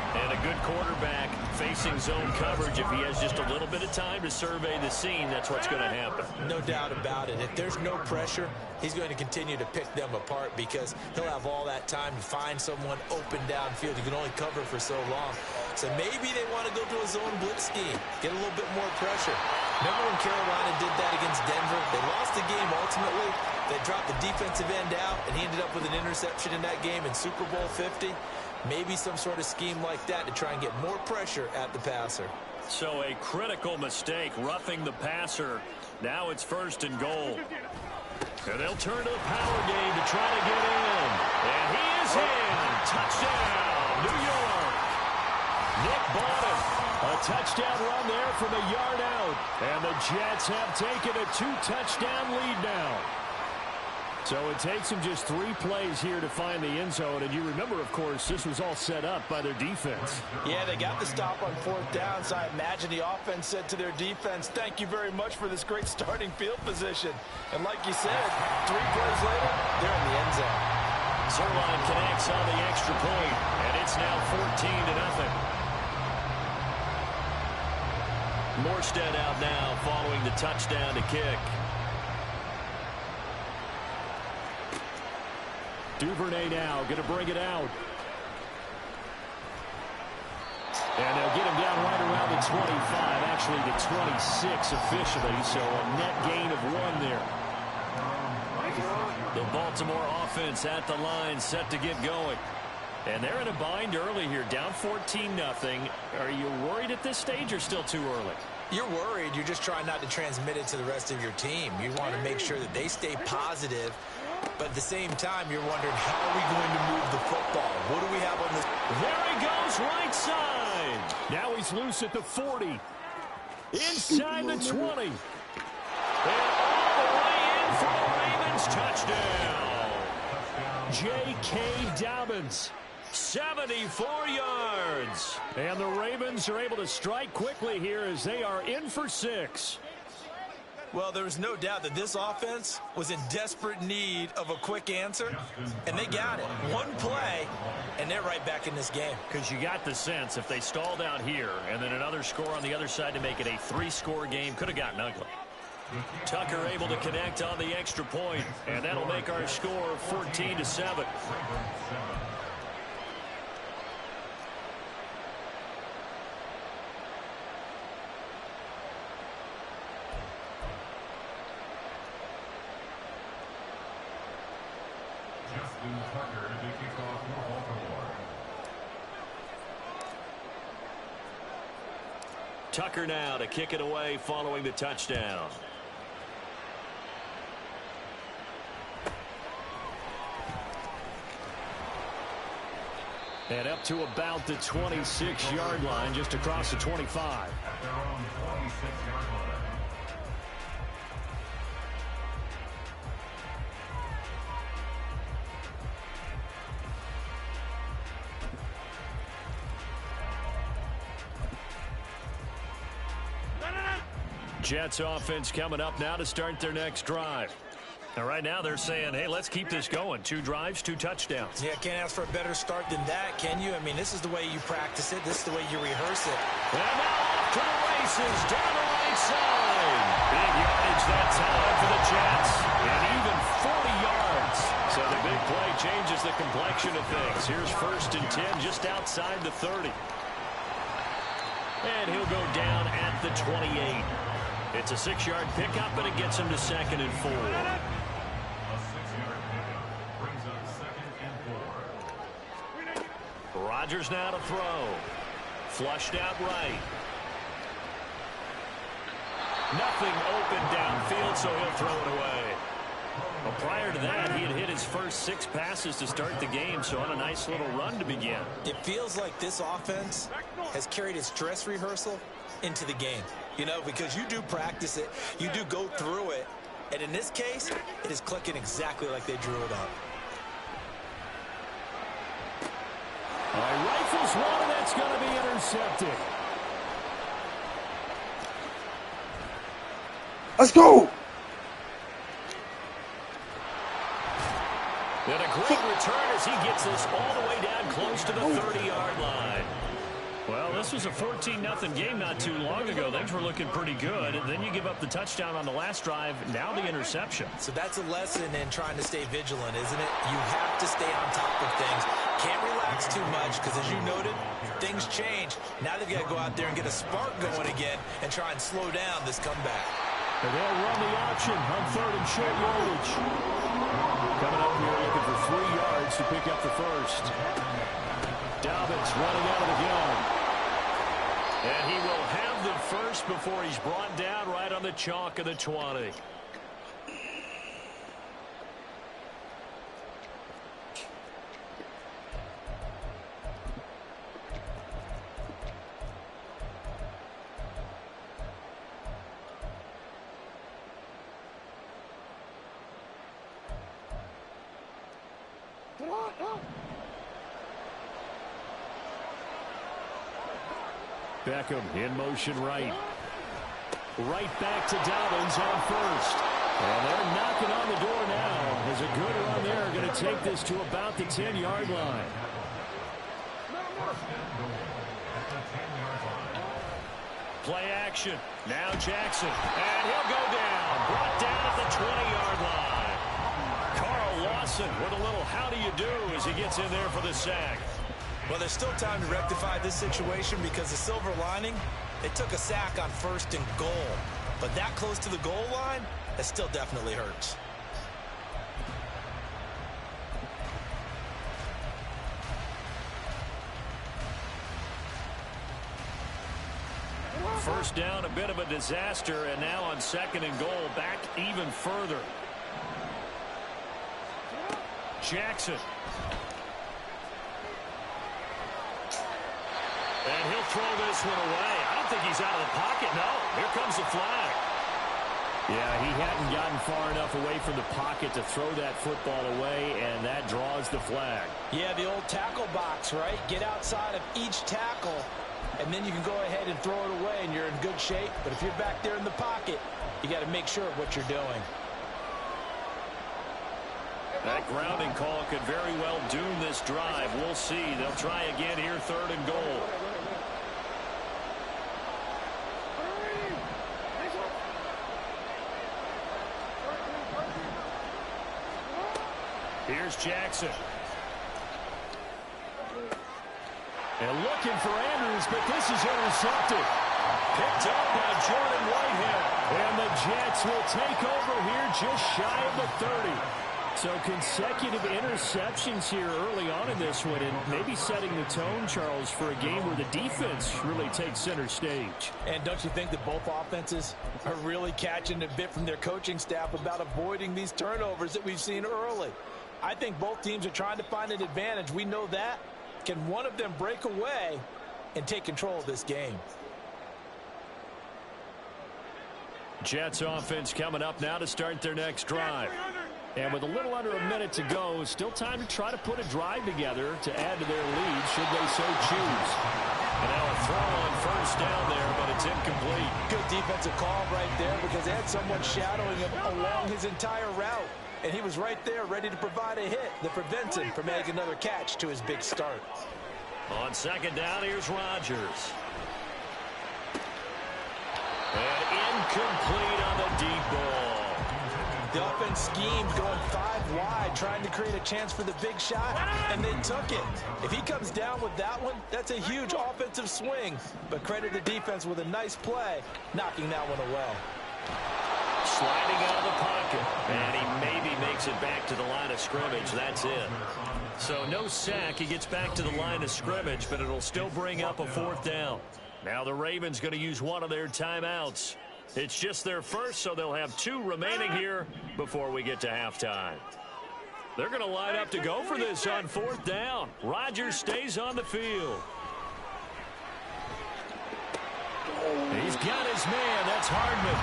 And a good quarterback facing zone coverage. If he has just a little bit of time to survey the scene, that's what's going to happen. No doubt about it. If there's no pressure, he's going to continue to pick them apart because he'll have all that time to find someone open downfield. You can only cover for so long. So maybe they want to go to a zone blitz scheme, get a little bit more pressure. Remember when Carolina did that against Denver? They lost the game ultimately. They dropped the defensive end out, and he ended up with an interception in that game in Super Bowl 50. Maybe some sort of scheme like that to try and get more pressure at the passer. So a critical mistake, roughing the passer. Now it's 1st and goal. And they'll turn to the power game to try to get in. And he is in. Touchdown, New York. Nick Bottom. A touchdown run there from a yard out. And the Jets have taken a 2-touchdown lead now. So it takes them just 3 plays here to find the end zone. And you remember, of course, this was all set up by their defense. Yeah, they got the stop on 4th down, so I imagine the offense said to their defense, thank you very much for this great starting field position. And like you said, 3 plays later, they're in the end zone. Zerline connects on the extra point, and it's now 14-0. Morstead out now following the touchdown to kick. Duvernay now going to bring it out. And they'll get him down right around the 25, actually the 26 officially, so a net gain of 1 there. The Baltimore offense at the line, set to get going. And they're in a bind early here, down 14-0. Are you worried at this stage or still too early? You're worried. You're just trying not to transmit it to the rest of your team. You want to make sure that they stay positive. But at the same time, you're wondering, how are we going to move the football? What do we have on this? There he goes, right side. Now he's loose at the 40. Inside the 20. And all the way in for the Ravens touchdown. J.K. Dobbins, 74 yards. And the Ravens are able to strike quickly here as they are in for 6. Well, there was no doubt that this offense was in desperate need of a quick answer, and they got it. One play, and they're right back in this game. Because you got the sense if they stalled out here and then another score on the other side to make it a 3-score game, could have gotten ugly. Tucker able to connect on the extra point, and that'll make our score 14-7. Tucker to kick off for Baltimore. Tucker now to kick it away following the touchdown. And up to about the 26-yard line, just across the 25. At their own 26-yard line. Jets offense coming up now to start their next drive. And right now they're saying, hey, let's keep this going. 2 drives, 2 touchdowns. Yeah, can't ask for a better start than that, can you? I mean, this is the way you practice it. This is the way you rehearse it. And now off to the races, down the right side. Big yardage that time for the Jets. And even 40 yards. So the big play changes the complexion of things. Here's 1st and 10 just outside the 30. And he'll go down at the 28. It's a 6-yard pickup, and it gets him to 2nd and 4. A 6-yard pickup brings up 2nd and 4. Rodgers now to throw. Flushed out right. Nothing open downfield, so he'll throw it away. Well, prior to that, he had hit his first 6 passes to start the game, so on a nice little run to begin. It feels like this offense has carried its dress rehearsal into the game. You know, because you do practice it, you do go through it, and in this case, it is clicking exactly like they drew it up. All right, rifles one, and that's going to be intercepted. Let's go! And a great return as he gets this all the way down close to the 30-yard line. Well, this was a 14-0 game not too long ago. Things were looking pretty good. And then you give up the touchdown on the last drive. Now the interception. So that's a lesson in trying to stay vigilant, isn't it? You have to stay on top of things. Can't relax too much because, as you noted, things change. Now they've got to go out there and get a spark going again and try and slow down this comeback. And they'll run the option on 3rd and short yardage. Coming up here looking for 3 yards to pick up the first. Dobbins running out of the gun. And he will have the first before he's brought down right on the chalk of the 20. Beckham in motion right. Right back to Dobbins on 1st. And they're knocking on the door now. There's a good run there. Going to take this to about the 10-yard line. Play action. Now Jackson. And he'll go down. Brought down at the 20-yard line. Carl Lawson with a little how do you do as he gets in there for the sack. Well, there's still time to rectify this situation because the silver lining, they took a sack on 1st and goal. But that close to the goal line, that still definitely hurts. First down, a bit of a disaster, and now on 2nd and goal, back even further. Jackson. And he'll throw this one away. I don't think he's out of the pocket. No, here comes the flag. Yeah, he hadn't gotten far enough away from the pocket to throw that football away, and that draws the flag. Yeah, the old tackle box, right? Get outside of each tackle and then you can go ahead and throw it away, and you're in good shape. But if you're back there in the pocket, you got to make sure of what you're doing. That grounding call could very well doom this drive. We'll see. They'll try again here, 3rd and goal. Here's Jackson. And looking for Andrews, but this is intercepted. Picked up by Jordan Whitehead. And the Jets will take over here just shy of the 30. So consecutive interceptions here early on in this one, and maybe setting the tone, Charles, for a game where the defense really takes center stage. And don't you think that both offenses are really catching a bit from their coaching staff about avoiding these turnovers that we've seen early? I think both teams are trying to find an advantage. We know that. Can one of them break away and take control of this game? Jets offense coming up now to start their next drive. And with a little under a minute to go, still time to try to put a drive together to add to their lead should they so choose. And now a throw on 1st down there, but it's incomplete. Good defensive call right there because they had someone shadowing him along his entire route. And he was right there ready to provide a hit that prevents him from making another catch to his big start. On 2nd down, here's Rodgers. And incomplete on the deep ball. The offense schemed going 5 wide, trying to create a chance for the big shot, and they took it. If he comes down with that one, that's a huge offensive swing. But credit the defense with a nice play, knocking that one away. Sliding out of the pocket, and he maybe makes it back to the line of scrimmage. That's it. So no sack. He gets back to the line of scrimmage, but it'll still bring up a 4th down. Now the Ravens going to use one of their timeouts. It's just their first, so they'll have 2 remaining here before we get to halftime. They're going to line up to go for this on 4th down. Rodgers stays on the field. He's got his man. That's Hardman.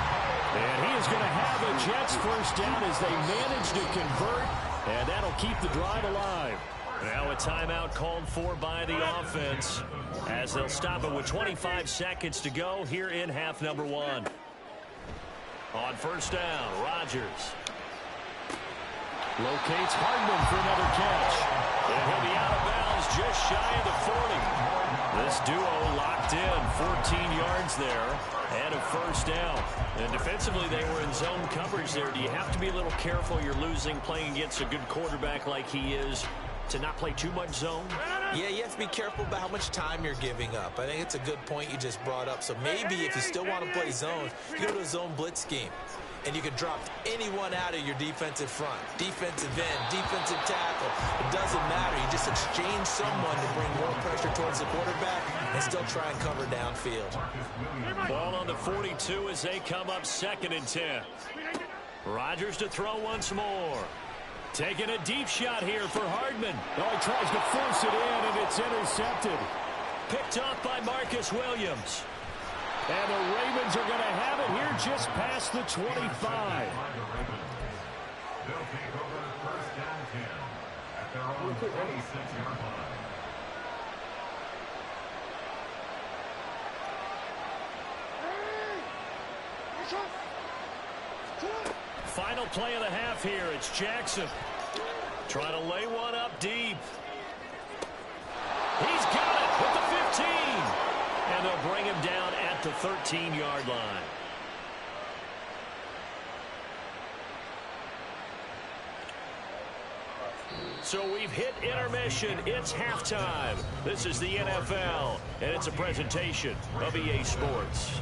And he is going to have a Jets 1st down as they manage to convert, and that'll keep the drive alive. Now a timeout called for by the offense as they'll stop it with 25 seconds to go here in half number 1. On 1st down, Rodgers locates Hardman for another catch. And he'll be out of bounds just shy of the 40. This duo locked in, 14 yards there, and a 1st down. And defensively, they were in zone coverage there. Do you have to be a little careful? You're losing, playing against a good quarterback like he is, to not play too much zone? Yeah, you have to be careful about how much time you're giving up. I think it's a good point you just brought up. So maybe if you still want to play zone, you go to a zone blitz scheme. And you can drop anyone out of your defensive front. Defensive end, defensive tackle. It doesn't matter. You just exchange someone to bring more pressure towards the quarterback and still try and cover downfield. Ball on the 42 as they come up 2nd and 10. Rodgers to throw once more. Taking a deep shot here for Hardman. Oh, he tries to force it in, and it's intercepted. Picked off by Marcus Williams. And the Ravens are going to have it here just past the 25. They'll take over 1st down 10 at their own 26-yard line. Final play of the half here. It's Jackson. Trying to lay one up deep. He's got it with the 15. And they'll bring him down at the 13-yard line. So we've hit intermission. It's halftime. This is the NFL, and it's a presentation of EA Sports.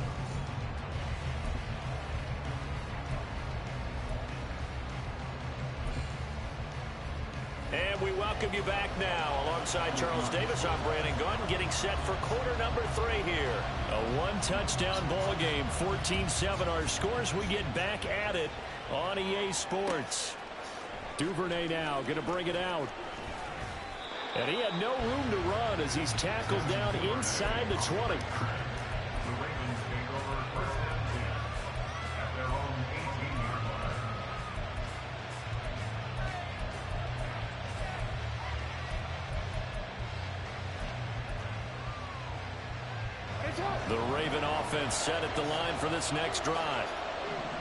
And we welcome you back now. Alongside Charles Davis, I'm Brandon Gaudin, getting set for quarter number 3 here. A one-touchdown ball game, 14-7 our scores. We get back at it on EA Sports. Duvernay now going to bring it out. And he had no room to run as he's tackled down inside the 20. The Ravens take over 1st and 10 at their own 18-yard line. The Raven offense set at the line for this next drive.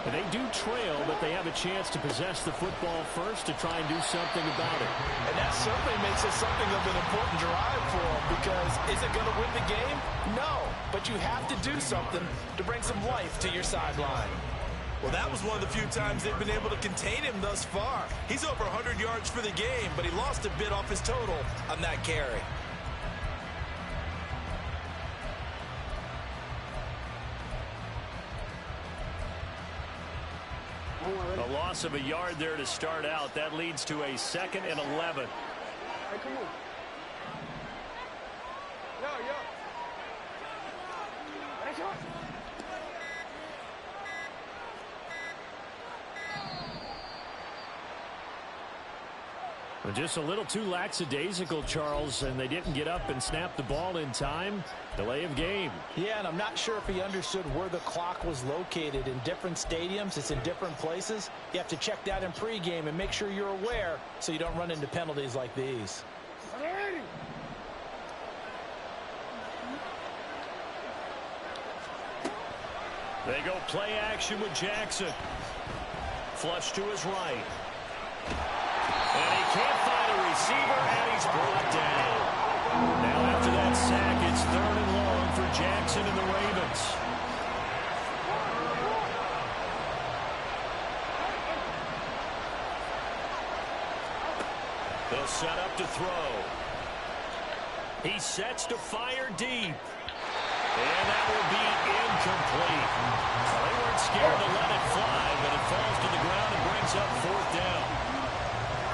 And they do trail, but they have a chance to possess the football first to try and do something about it. And that certainly makes it something of an important drive for them, because is it going to win the game? No, but you have to do something to bring some life to your sideline. Well, that was one of the few times they've been able to contain him thus far. He's over 100 yards for the game, but he lost a bit off his total on that carry. A loss of a yard there to start out. That leads to a 2nd and 11. Hey, come on. Yo. That's right. Just a little too lackadaisical, Charles, and they didn't get up and snap the ball in time. Delay of game. Yeah, and I'm not sure if he understood where the clock was located. In different stadiums, it's in different places. You have to check that in pregame and make sure you're aware so you don't run into penalties like these. They go play action with Jackson. Flush to his right. And he can't find a receiver, and he's brought down. Now after that sack, it's 3rd and long for Jackson and the Ravens. They'll set up to throw. He sets to fire deep. And that will be incomplete. Well, they weren't scared to let it fly, but it falls to the ground and brings up 4th down.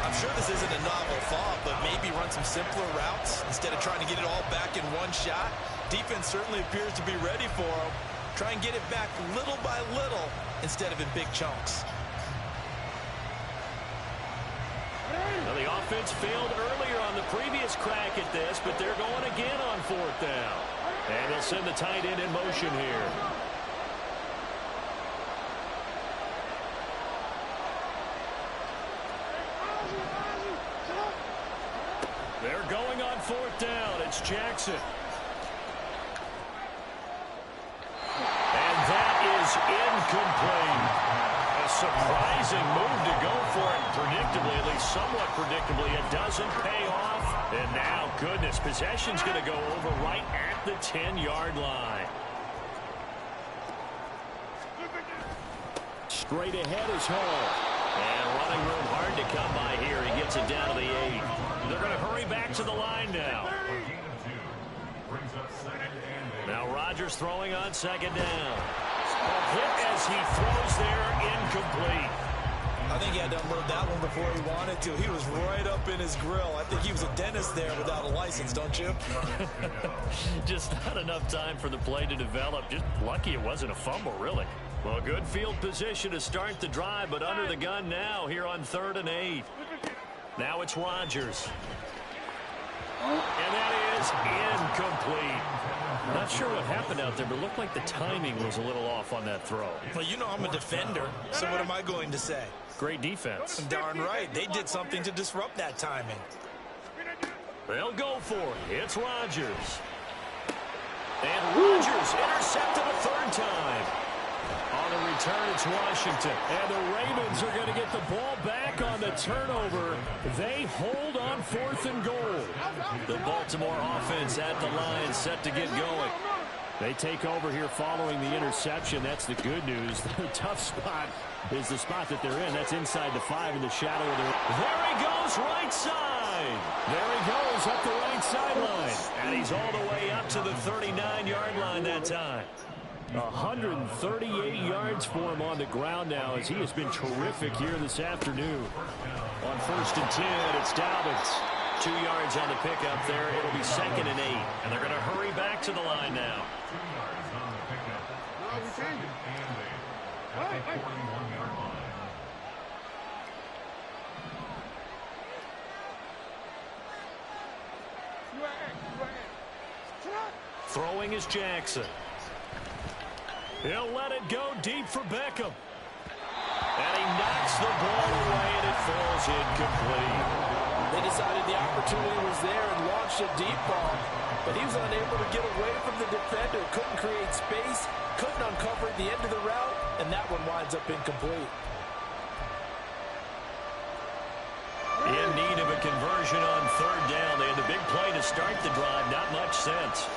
I'm sure this isn't a novel thought, but maybe run some simpler routes instead of trying to get it all back in one shot. Defense certainly appears to be ready for him. Try and get it back little by little instead of in big chunks. Well, the offense failed earlier on the previous crack at this, but they're going again on 4th down. And they'll send the tight end in motion here. They're going on 4th down. It's Jackson. And that is incomplete. A surprising move to go for it. Predictably, at least somewhat predictably, it doesn't pay off. And now, goodness, possession's going to go over right at the 10-yard line. Straight ahead is Hall. And running room hard to come by here. He gets it down to the 8. They're going to hurry back to the line now. Now Rodgers throwing on 2nd down. A hit as he throws there, incomplete. I think he had to unload that one before he wanted to. He was right up in his grill. I think he was a dentist there without a license, don't you? Just not enough time for the play to develop. Just lucky it wasn't a fumble, really. Well, good field position to start the drive, but under the gun now here on 3rd and 8. Now it's Rodgers. And that is incomplete. Not sure what happened out there, but it looked like the timing was a little off on that throw. Well, you know I'm a defender, so what am I going to say? Great defense. Darn right. They did something to disrupt that timing. They'll go for it. It's Rodgers. And Rodgers intercepted a 3rd time. On the return, it's Washington. And the Ravens are going to get the ball back on the turnover. They hold on 4th and goal. The Baltimore offense at the line, set to get going. They take over here following the interception. That's the good news. The tough spot is the spot that they're in. That's inside the 5 in the shadow of the... There he goes, right side. There he goes up the right sideline. And he's all the way up to the 39-yard line that time. 138 yards for him on the ground now, as he has been terrific here this afternoon. On 1st and 10, it's Dobbins. 2 yards on the pickup there. It'll be 2nd and 8. And they're going to hurry back to the line now. 2 yards on the pickup. 2nd and 8 at the 41-yard line. Throwing is Jackson. He'll let it go deep for Beckham. And he knocks the ball away, and it falls incomplete. They decided the opportunity was there and launched a deep ball. but he was unable to get away from the defender. Couldn't create space, couldn't uncover the end of the route, and that one winds up incomplete. In need of a conversion on third down. They had the big play to start the drive. Not much sense.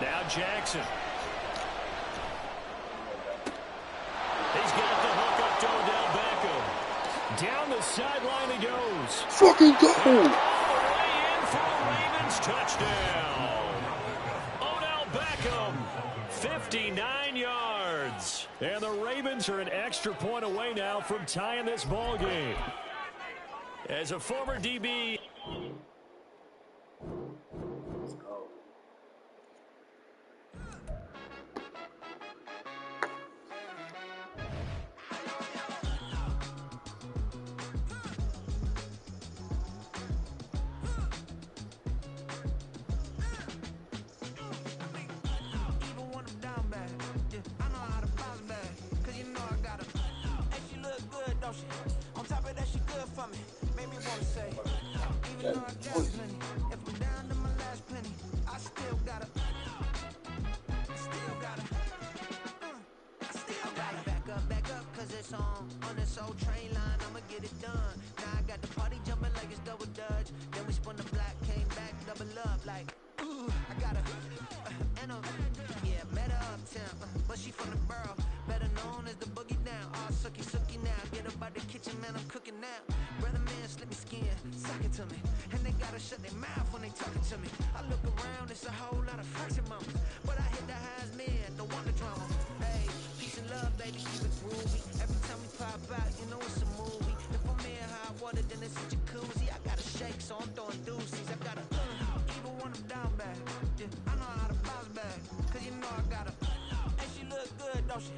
Now Jackson. He's got the hook up to Odell Beckham. Down the sideline he goes. Fucking go! All the way in for a Ravens touchdown. Odell Beckham, 59 yards. And the Ravens are an extra point away now from tying this ball game. As a former DB... On top of that, she good for me. Made me want to say, even though I got plenty, if I'm down to my last penny, I still gotta, back up, cause it's on this old train line, I'ma get it done. Now I got the party jumping like it's double dutch. Then we spun the block, came back, double up, like, ooh, I got and yeah, met her uptown, but she from the borough, better known as the boogie down. All sucky now, get up out the kitchen, man, I'm cooking now. Brother man, slip me skin, suck it to me, and they gotta shut their mouth when they talking to me. I look around, it's a whole lot of fraction mamas, but I hit the highs, man, no wonder drama. Hey, peace and love, baby, keep it groovy. Every time we pop out, you know it's a movie. If I'm in hot water, then it's a jacuzzi. I gotta shake, so I'm throwing deuces. I gotta even when I'm down bad. Yeah, I know how to bounce back, cause you know I gotta. And she look good, don't she?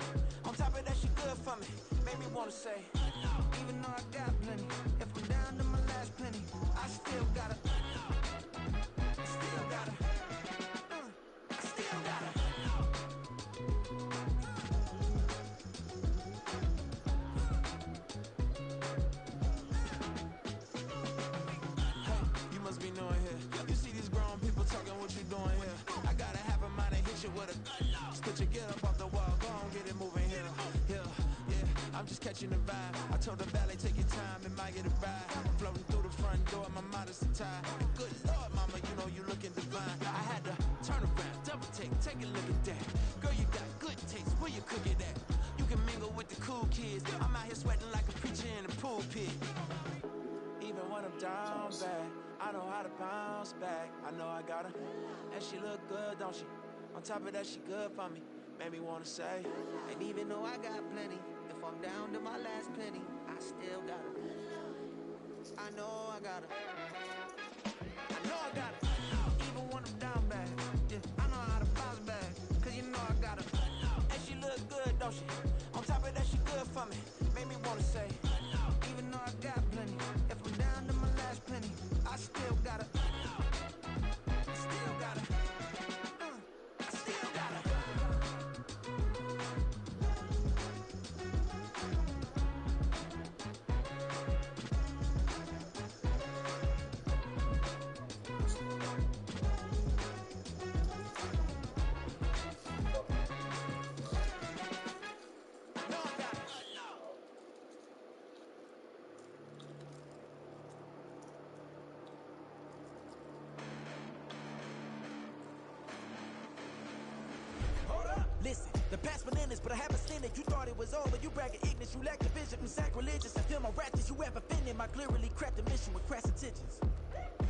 On top of that, she good for me. Made me wanna say, even though I got plenty, if I'm down to my last penny, I still gotta. Catching the vibe. I told the valet, take your time, it might get a ride. Floating through the front door, my modesty tie. And good Lord, mama, you know you looking divine. I had to turn around, double take a look at that. Girl, you got good taste, where you cook it at? You can mingle with the cool kids. I'm out here sweating like a preacher in the pulpit. Even when I'm down bad, I know how to bounce back. I know I got her, and she look good, don't she? On top of that, she good for me. Made me wanna say, and even though I got plenty, if I'm down to my last penny, I still gotta. I know I gotta. I know I gotta. Even when I'm down bad, yeah, I know how to bounce back, cause you know I gotta. And she look good, don't she? On top of that, she good for me. Made me wanna say, even though I got plenty, if I'm down to my last penny, I still gotta. Still gotta. Still gotta. Listen, the past bananas, but I haven't seen it. You thought it was over, you bragging ignorance, you lack the vision, you sacrilegious. I feel my ratchets, you have offended my clearly cracked the mission with crass intentions.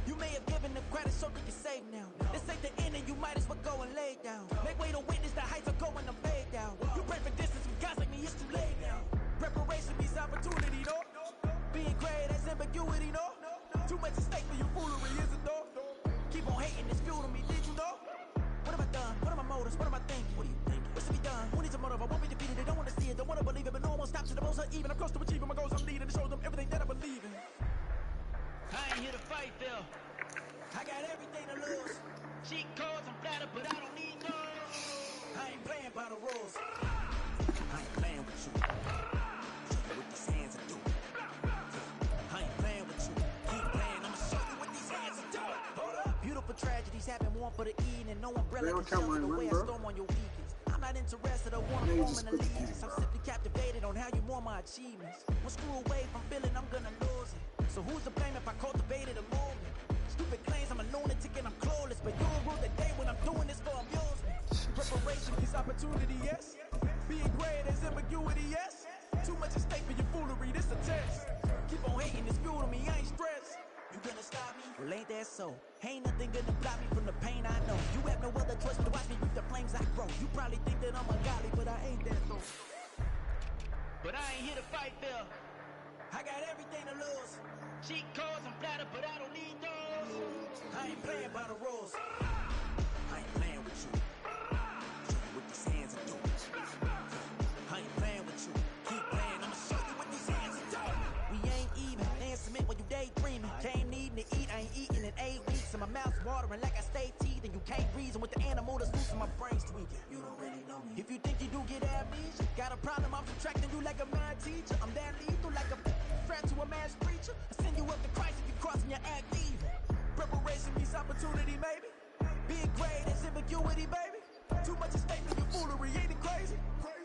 You may have given them credit so they can save now. This ain't the end and you might as well go and lay down. Make way to witness the heights are going to fade down. You pray for distance with guys like me, it's too late now. Preparation means opportunity, no? Being great, that's ambiguity, no? Too much at stake for your foolery, is it though? Keep on hating, it's fuel to me, did you know? What have I done? What are my motives? What am I thinking? What do you think? What's to be done? Who needs a motive? I won't be defeated. They don't want to see it. Don't want to believe it. But no one stops to the most uneven. I'm close to achieving my goals. I'm leading to show them everything that I believe in. I ain't here to fight, Phil. I got everything to lose. Cheat codes, I'm flattered, but I don't need those. I ain't playing by the rules. I ain't playing with you. With these hands I do. for the evening. No umbrella can shelter the way I storm on your weekends. I'm not interested, I want to form an allegiance. I'm simply captivated on how you more my achievements. One screw away from feeling I'm gonna lose it. So who's to blame if I cultivated a movement? Stupid claims I'm a lunatic and I'm clueless, but you'll rule the day when I'm doing this for amusement. Preparation is opportunity, yes. Being great is ambiguity, yes. Too much at stake for your foolery, this a test. Keep on hating, it's fuel to me, I ain't stressed. You gonna stop me? Well, ain't that so? Ain't nothing gonna block me from the pain I know. You have no other choice but to watch me reap the flames I grow. You probably think that I'm ungodly, but I ain't that though. But I ain't here to fight fair. I got everything to lose. Cheat codes, I'm flattered, but I don't need those. I ain't playing by the rules. I ain't playing with you. Show you what these hands are doing. I ain't playing with you. Keep playing, I'ma show you what these hands are doing. We ain't even. Submit when you daydreaming. Came needing to eat, I ain't eating in 8 weeks. And my mouth's watering like I stay teething. You can't reason with the animal that's loose and my brain's tweaking. You don't really know me. If you think you do get amnesia, got a problem, I'm subtracting you like a mad teacher. I'm that lethal like a threat to a mass preacher. I send you up to Christ if you crossing your act evil. Preparation means opportunity, maybe. Being great is ambiguity, baby. Too much at stake for your foolery, ain't it crazy?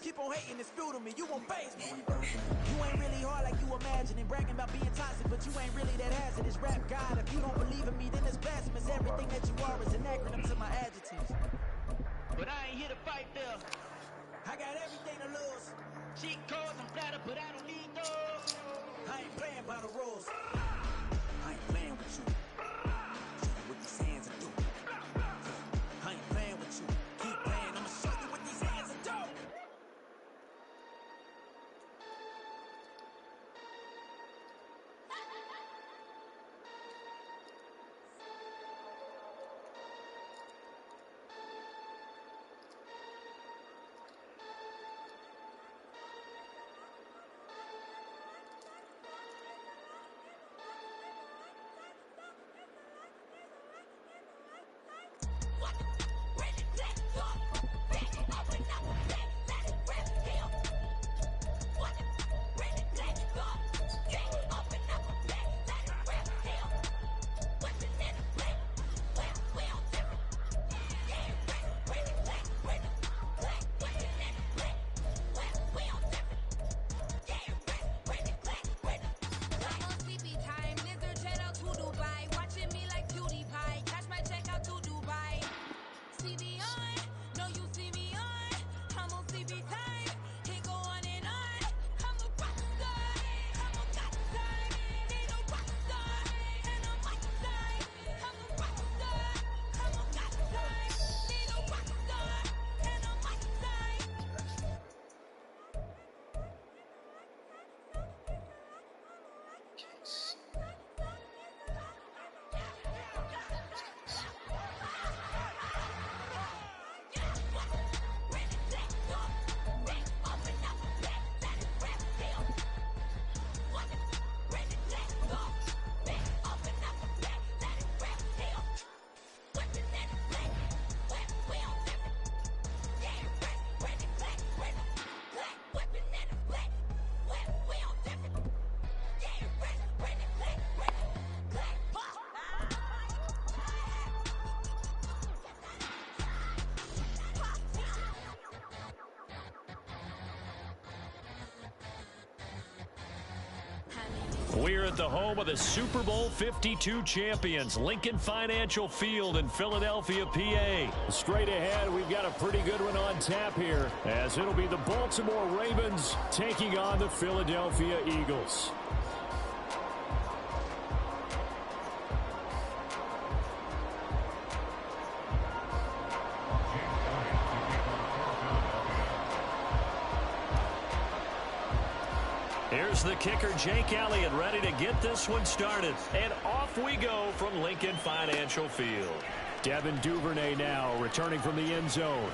Keep on hating, it's fuel to me, you won't phase me. You ain't really hard like you imagine and bragging about being toxic, but you ain't really that hazardous. Rap God, if you don't believe in me, then it's blasphemous. Everything that you are is an acronym to my adjectives. But I ain't here to fight fair. I got everything to lose. Cheat codes, I'm flattered, but I don't need those. I ain't playing by the rules. I ain't playing with you. Show you what these hands are doing. I ain't playing with you. Keep playing, I'ma show you what these hands are doing. We're at the home of the Super Bowl 52 champions, Lincoln Financial Field in Philadelphia, PA. Straight ahead, we've got a pretty good one on tap here, as it'll be the Baltimore Ravens taking on the Philadelphia Eagles. Here's the kicker, Jake Elliott, ready to get this one started. And off we go from Lincoln Financial Field. Devin Duvernay now returning from the end zone.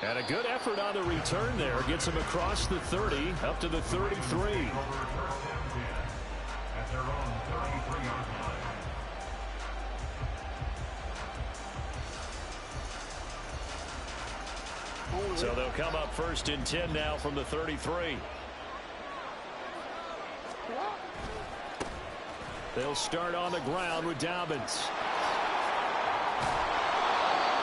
And a good effort on the return there. Gets him across the 30, up to the 33. At their own 33-yard line. So they'll come up first and 10 now from the 33. They'll start on the ground with Dobbins.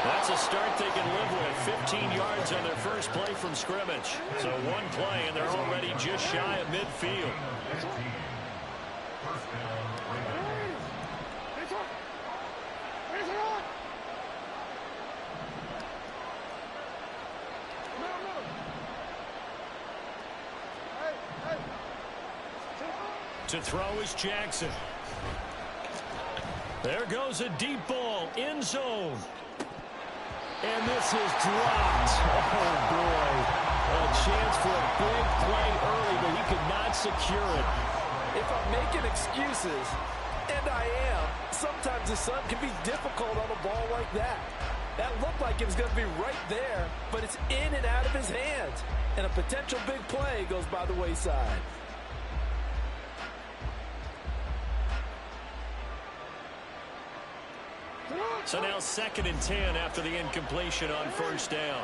That's a start they can live with. 15 yards on their first play from scrimmage. So one play, and they're already just shy of midfield. To throw is Jackson. There goes a deep ball, end zone. And this is dropped. Oh, boy. A chance for a big play early, but he could not secure it. If I'm making excuses, and I am, sometimes the sun can be difficult on a ball like that. That looked like it was going to be right there, but it's in and out of his hands. And a potential big play goes by the wayside. So now 2nd and 10 after the incompletion on first down.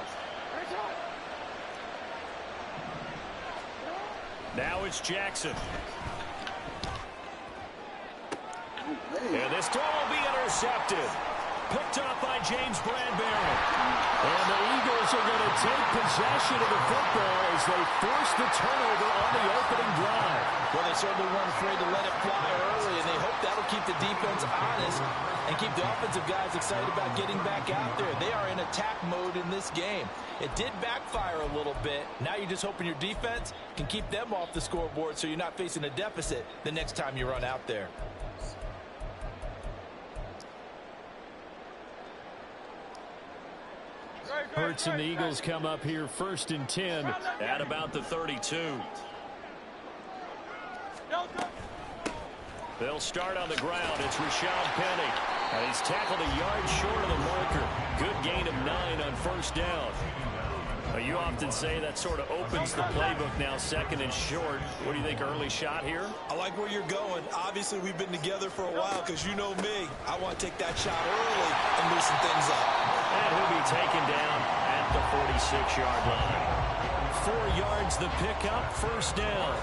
Now it's Jackson. And this throw will be intercepted. Picked up by James Bradbury. And the Eagles are going to take possession of the football as they force the turnover on the opening drive. Well, they certainly weren't afraid to let it fly early, and they hope that'll keep the defense honest and keep the offensive guys excited about getting back out there. They are in attack mode in this game. It did backfire a little bit. Now you're just hoping your defense can keep them off the scoreboard so you're not facing a deficit the next time you run out there. Hurts and the Eagles come up here 1st and 10 at about the 32. They'll start on the ground. It's Rashad Penny. And he's tackled a yard short of the marker. Good gain of 9 on first down. You often say that sort of opens the playbook now, 2nd and short. What do you think, early shot here? I like where you're going. Obviously, we've been together for a while because you know me. I want to take that shot early and loosen things up. And he'll be taken down at the 46-yard line. 4 yards the pickup, first down.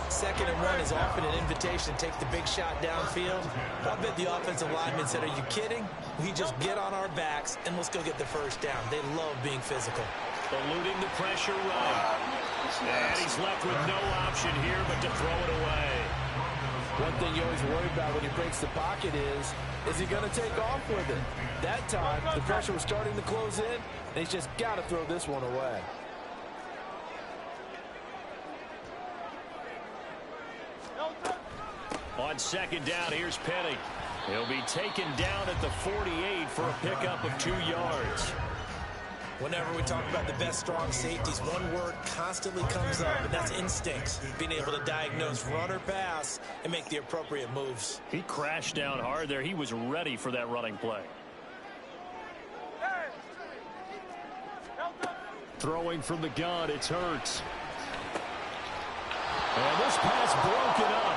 2nd and 1 is often an invitation to take the big shot downfield. I bet the offensive lineman said, are you kidding? We just get on our backs and let's go get the first down. They love being physical. Eluding the pressure right. And he's left with no option here but to throw it away. One thing you always worry about when he breaks the pocket is he going to take off with it? That time, the pressure was starting to close in, and he's just got to throw this one away. On 2nd down, here's Penny. He'll be taken down at the 48 for a pickup of 2 yards. Whenever we talk about the best strong safeties, one word constantly comes up, and that's instincts. Being able to diagnose run or pass and make the appropriate moves. He crashed down hard there. He was ready for that running play. Throwing from the gun, it's Hurts. And this pass broken up.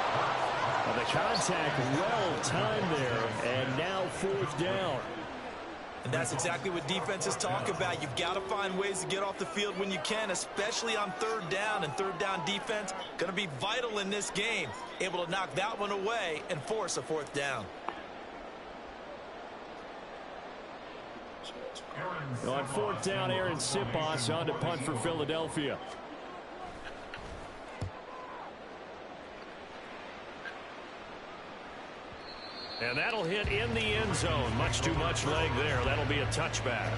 And the contact well timed there, and now 4th down. And that's exactly what defenses talk about. You've got to find ways to get off the field when you can, especially on 3rd down. And 3rd down defense going to be vital in this game. Able to knock that one away and force a 4th down. On 4th down, Aaron Sipos on to punt for Philadelphia. And that'll hit in the end zone. Much too much leg there. That'll be a touchback.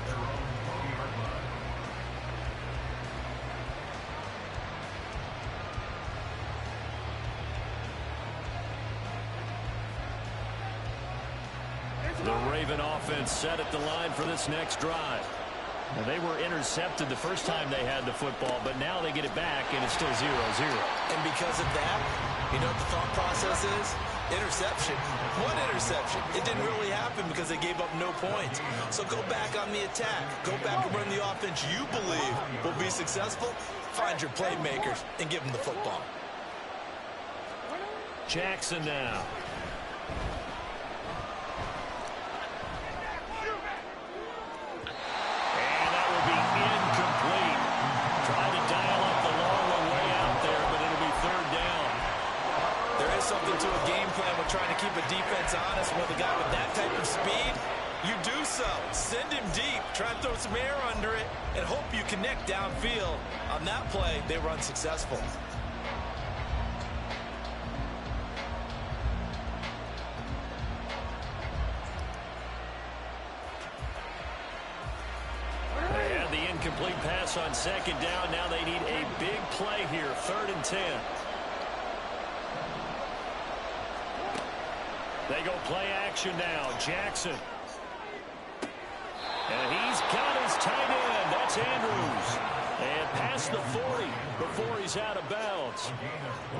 The Raven offense set at the line for this next drive. Now, they were intercepted the first time they had the football, but now they get it back, and it's still 0-0. And because of that, you know what the thought process is? Interception. One interception. It didn't really happen because they gave up no points. So go back on the attack. Go back and run the offense you believe will be successful. Find your playmakers and give them the football. Jackson now. And that will be incomplete. Tried to dial up the long one way out there, but it'll be 3rd down. There is something to a game plan with trying to keep a defense honest with a guy with that type of speed. You do so. Send him deep. Try and throw some air under it and hope you connect downfield. On that play, they were unsuccessful. They had the incomplete pass on second down. Now they need a big play here. 3rd and 10. They go play action now. Jackson. And he's got his tight end. That's Andrews. And past the 40 before he's out of bounds.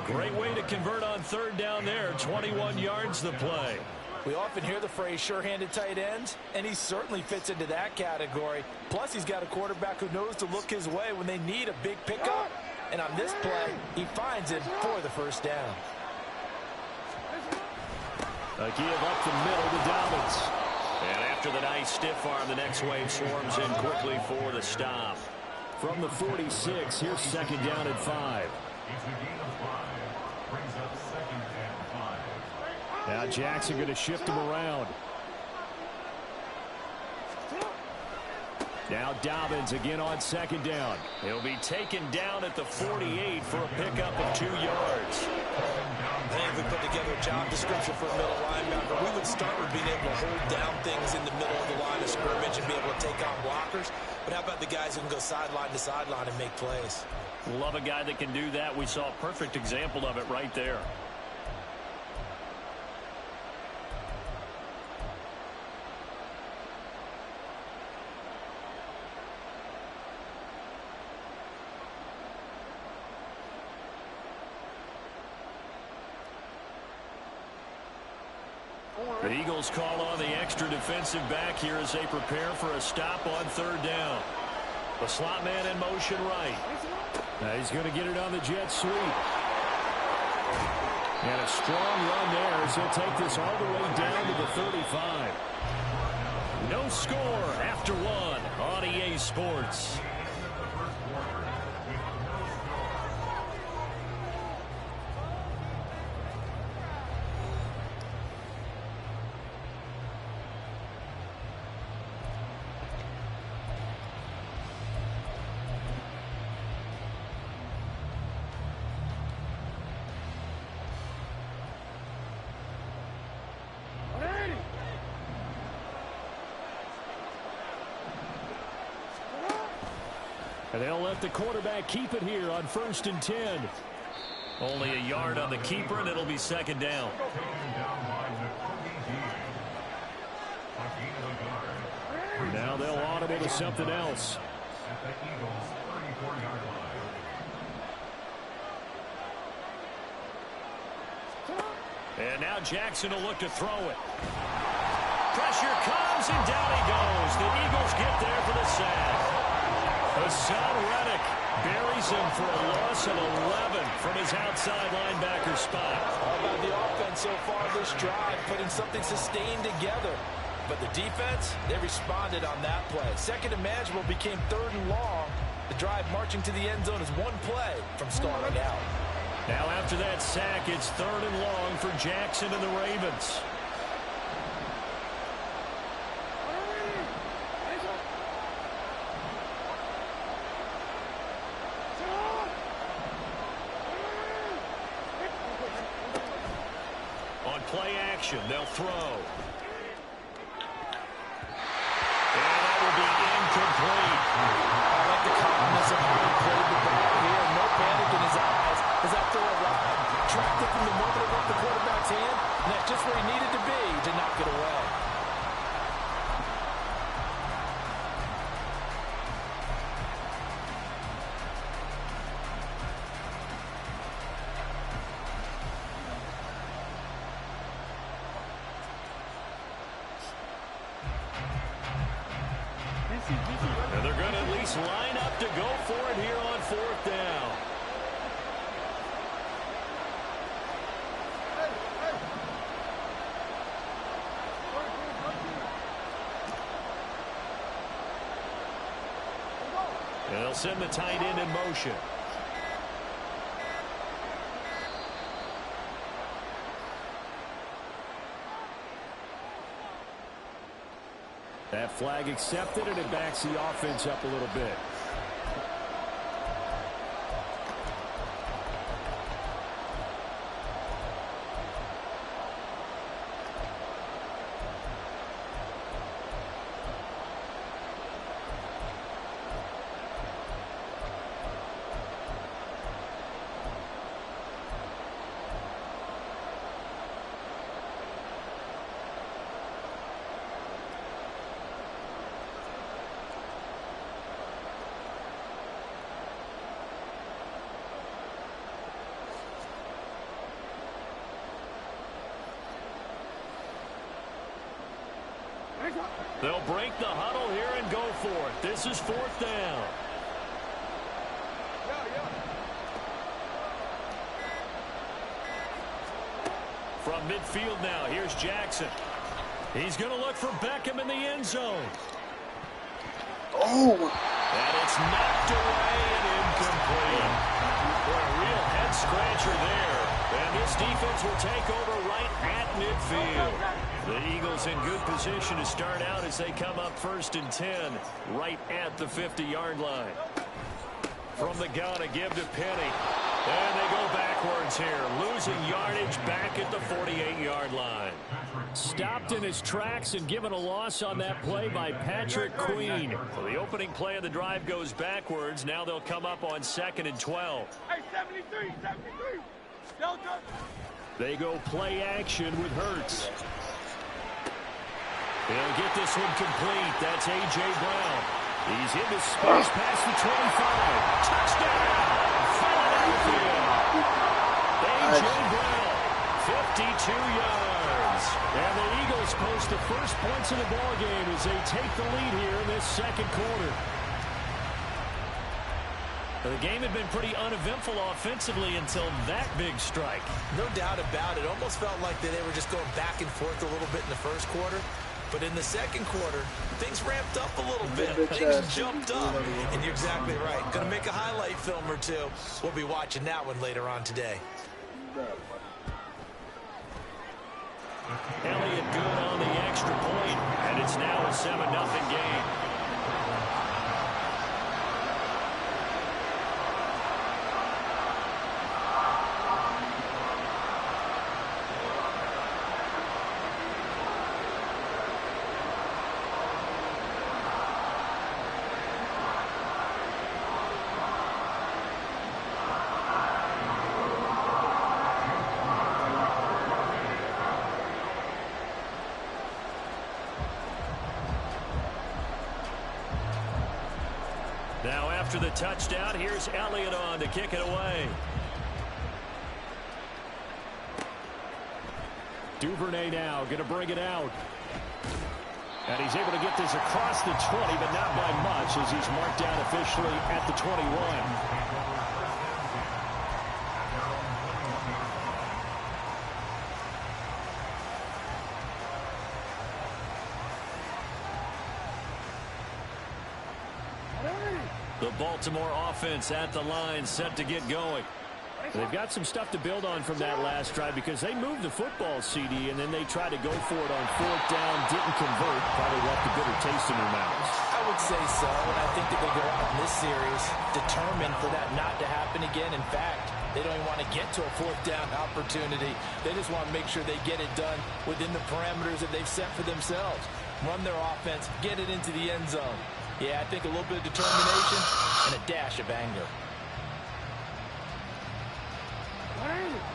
A great way to convert on 3rd down there. 21 yards the play. We often hear the phrase sure-handed tight ends, and he certainly fits into that category. Plus, he's got a quarterback who knows to look his way when they need a big pickup. And on this play, he finds it for the 1st down. A give up the middle to Dobbins. And after the nice stiff arm, the next wave swarms in quickly for the stop. From the 46, here's 2nd down and 5. It's a gain of 5. Brings up 2nd and 5. Now Jackson going to shift him around. Now Dobbins again on 2nd down. He'll be taken down at the 48 for a pickup of 2 yards. I think if we put together a job description for a middle linebacker, we would start with being able to hold down things in the middle of the line of scrimmage and be able to take on blockers. But how about the guys who can go sideline to sideline and make plays? Love a guy that can do that. We saw a perfect example of it right there. The Eagles call on the extra defensive back here as they prepare for a stop on 3rd down. The slot man in motion right. Now he's going to get it on the jet sweep. And a strong run there as he'll take this all the way down to the 35. No score after 1 on EA Sports. And they'll let the quarterback keep it here on 1st and 10. Only a yard on the keeper, and it'll be 2nd down. Now they'll audible to something else. At the Eagles' 34-yard line. And now Jackson will look to throw it. Pressure comes, and down he goes. The Eagles get there for the sack. Hassan Reddick buries him for a loss of 11 from his outside linebacker spot. All about the offense so far this drive, putting something sustained together. But the defense, they responded on that play. 2nd and manageable became 3rd and long. The drive marching to the end zone is 1 play from stalling out. Now after that sack, it's 3rd and long for Jackson and the Ravens. On play action, they'll throw. And that will be incomplete. I like the calmness of how he played the ball here. No panic in his eyes as that throw arrived. Tracked it from the moment it left the quarterback's hand, and that's just where he needed to be to knock it away. And they're going to at least line up to go for it here on 4th down. And they'll send the tight end in motion. That flag accepted, and it backs the offense up a little bit. They'll break the huddle here and go for it. This is 4th down. From midfield now, here's Jackson. He's going to look for Beckham in the end zone. Oh! And it's knocked away and incomplete. Boy, a real head-scratcher there. And this defense will take over right at midfield. The Eagles in good position to start out as they come up 1st and 10 right at the 50-yard line. From the gun, a give to Penny. And they go backwards here, losing yardage back at the 48-yard line. Stopped in his tracks and given a loss on that play by Patrick Queen. So the opening play of the drive goes backwards. Now they'll come up on 2nd and 12. Hey, 73, 73. Delta. They go play action with Hurts. He'll get this one complete. That's A.J. Brown. He's into space past the 25. Touchdown! Philadelphia! A.J. Brown, 52 yards. And the Eagles post the first points of the ballgame as they take the lead here in this 2nd quarter. The game had been pretty uneventful offensively until that big strike. No doubt about it. Almost felt like they were just going back and forth a little bit in the 1st quarter. But in the 2nd quarter, things ramped up a little bit. Things jumped up. And you're exactly right. Going to make a highlight film or two. We'll be watching that one later on today. Elliott good on the extra point, and it's now a 7-0 game. Now after the touchdown, here's Elliott on to kick it away. Duvernay now going to bring it out. And he's able to get this across the 20, but not by much as he's marked down officially at the 21. The Baltimore offense at the line set to get going. They've got some stuff to build on from that last drive because they moved the football, CD, and then they tried to go for it on 4th down, didn't convert, probably left a bitter taste in their mouths. I would say so, and I think that they go out in this series determined for that not to happen again. In fact, they don't even want to get to a 4th down opportunity. They just want to make sure they get it done within the parameters that they've set for themselves. Run their offense, get it into the end zone. Yeah, I think a little bit of determination and a dash of anger.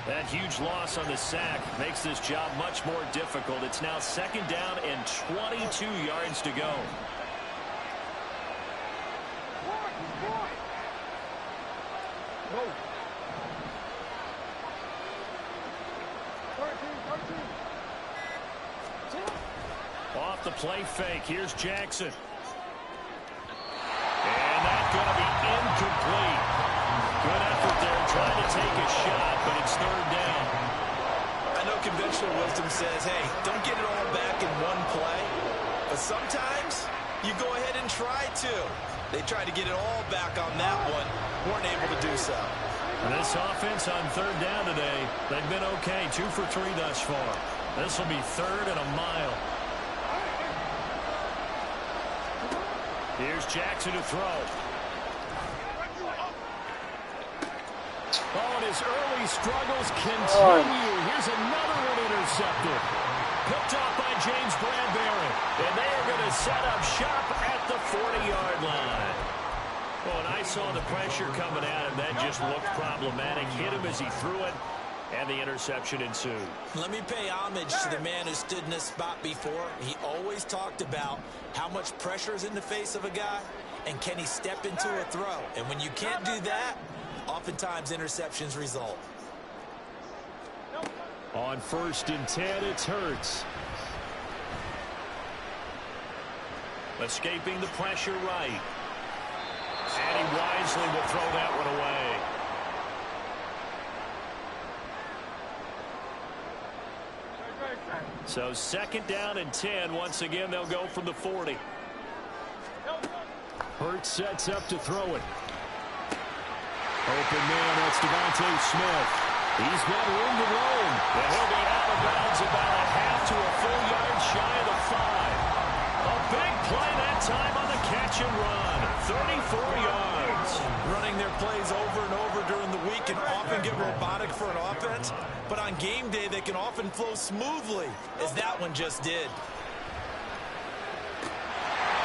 That huge loss on the sack makes this job much more difficult. It's now 2nd down and 22 yards to go. Off the play fake, here's Jackson. And that's going to be incomplete. Good effort there, trying to take a shot, but it's 3rd down. I know conventional wisdom says, hey, don't get it all back in one play. But sometimes you go ahead and try to. They tried to get it all back on that one. Weren't able to do so. This offense on 3rd down today, they've been okay. 2 for 3 thus far. This will be 3rd and a mile. Here's Jackson to throw. Oh, and his early struggles continue. Here's another one intercepted. Picked off by James Bradbury. And they are going to set up shop at the 40-yard line. Well, and I saw the pressure coming at him. That just looked problematic. Hit him as he threw it, and the interception ensued. Let me pay homage to the man who stood in this spot before. He always talked about how much pressure is in the face of a guy, and can he step into a throw. And when you can't do that, oftentimes interceptions result. On 1st and 10, it's Hurts. Escaping the pressure right. And he wisely will throw that one away. So 2nd down and 10. Once again, they'll go from the 40. Hurts sets up to throw it. Open man, that's Devontae Smith. He's got room to roam. And he'll be out of bounds about a half to a full yard shy of the 5. A big play that time on the catch and run. 34 yards. Running their plays over and over during the week can often get robotic for an offense, but on game day they can often flow smoothly, as that one just did.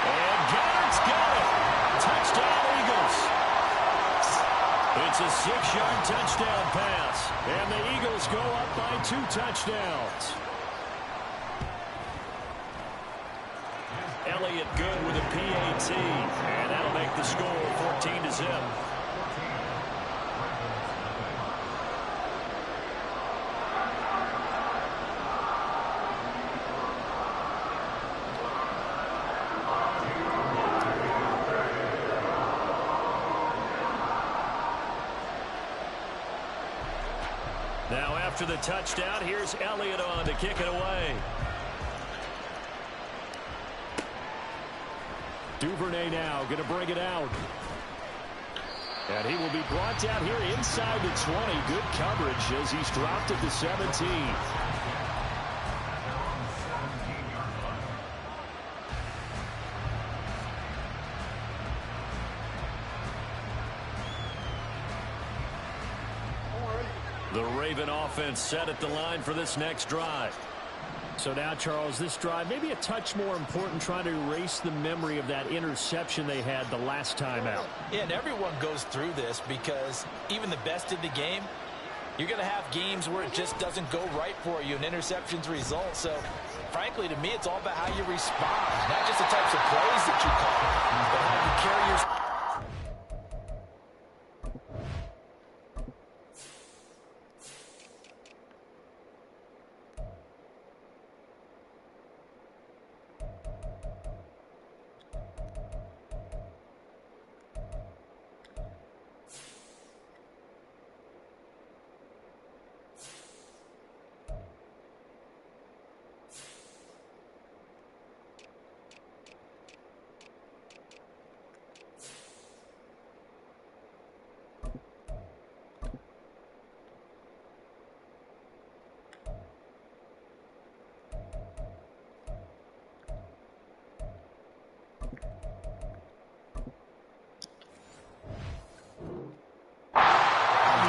And Garrett's got it. Touchdown, Eagles. It's a 6-yard touchdown pass, and the Eagles go up by 2 touchdowns. Elliott good with a PAT, and that'll make the score 14-0. Now after the touchdown, here's Elliott on to kick it away. Duvernay now going to bring it out. And he will be brought down here inside the 20. Good coverage as he's dropped at the 17. The Raven offense set at the line for this next drive. So now, Charles, this drive maybe a touch more important, trying to erase the memory of that interception they had the last time out. Yeah, and everyone goes through this because even the best in the game, you're going to have games where it just doesn't go right for you and interceptions result. So, frankly, to me, it's all about how you respond, not just the types of plays that you call, but how you carry your...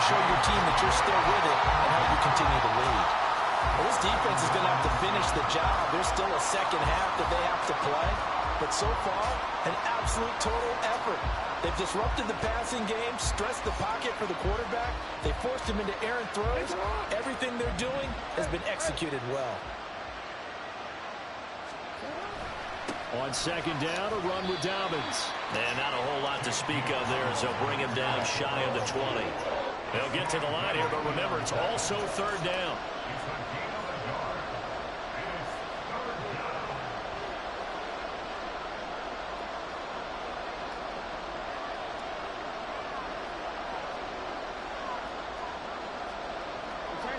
show your team that you're still with it and how you continue to lead. Well, this defense is going to have to finish the job. There's still a second half that they have to play. But so far, an absolute total effort. They've disrupted the passing game, stressed the pocket for the quarterback. They forced him into errant throws. Everything they're doing has been executed well. On second down, a run with Dobbins. And not a whole lot to speak of there as they'll bring him down shy of the 20. They'll get to the line here, but remember, it's also third down.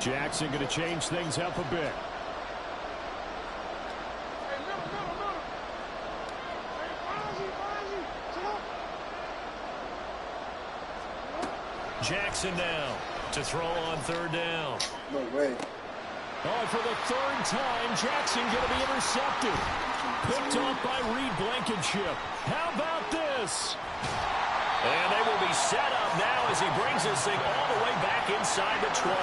Jackson going to change things up a bit. Jackson now to throw on third down. No way. Oh, for the third time, Jackson going to be intercepted. Picked off by Reed Blankenship. How about this? And they will be set up now as he brings this thing all the way back inside the 20.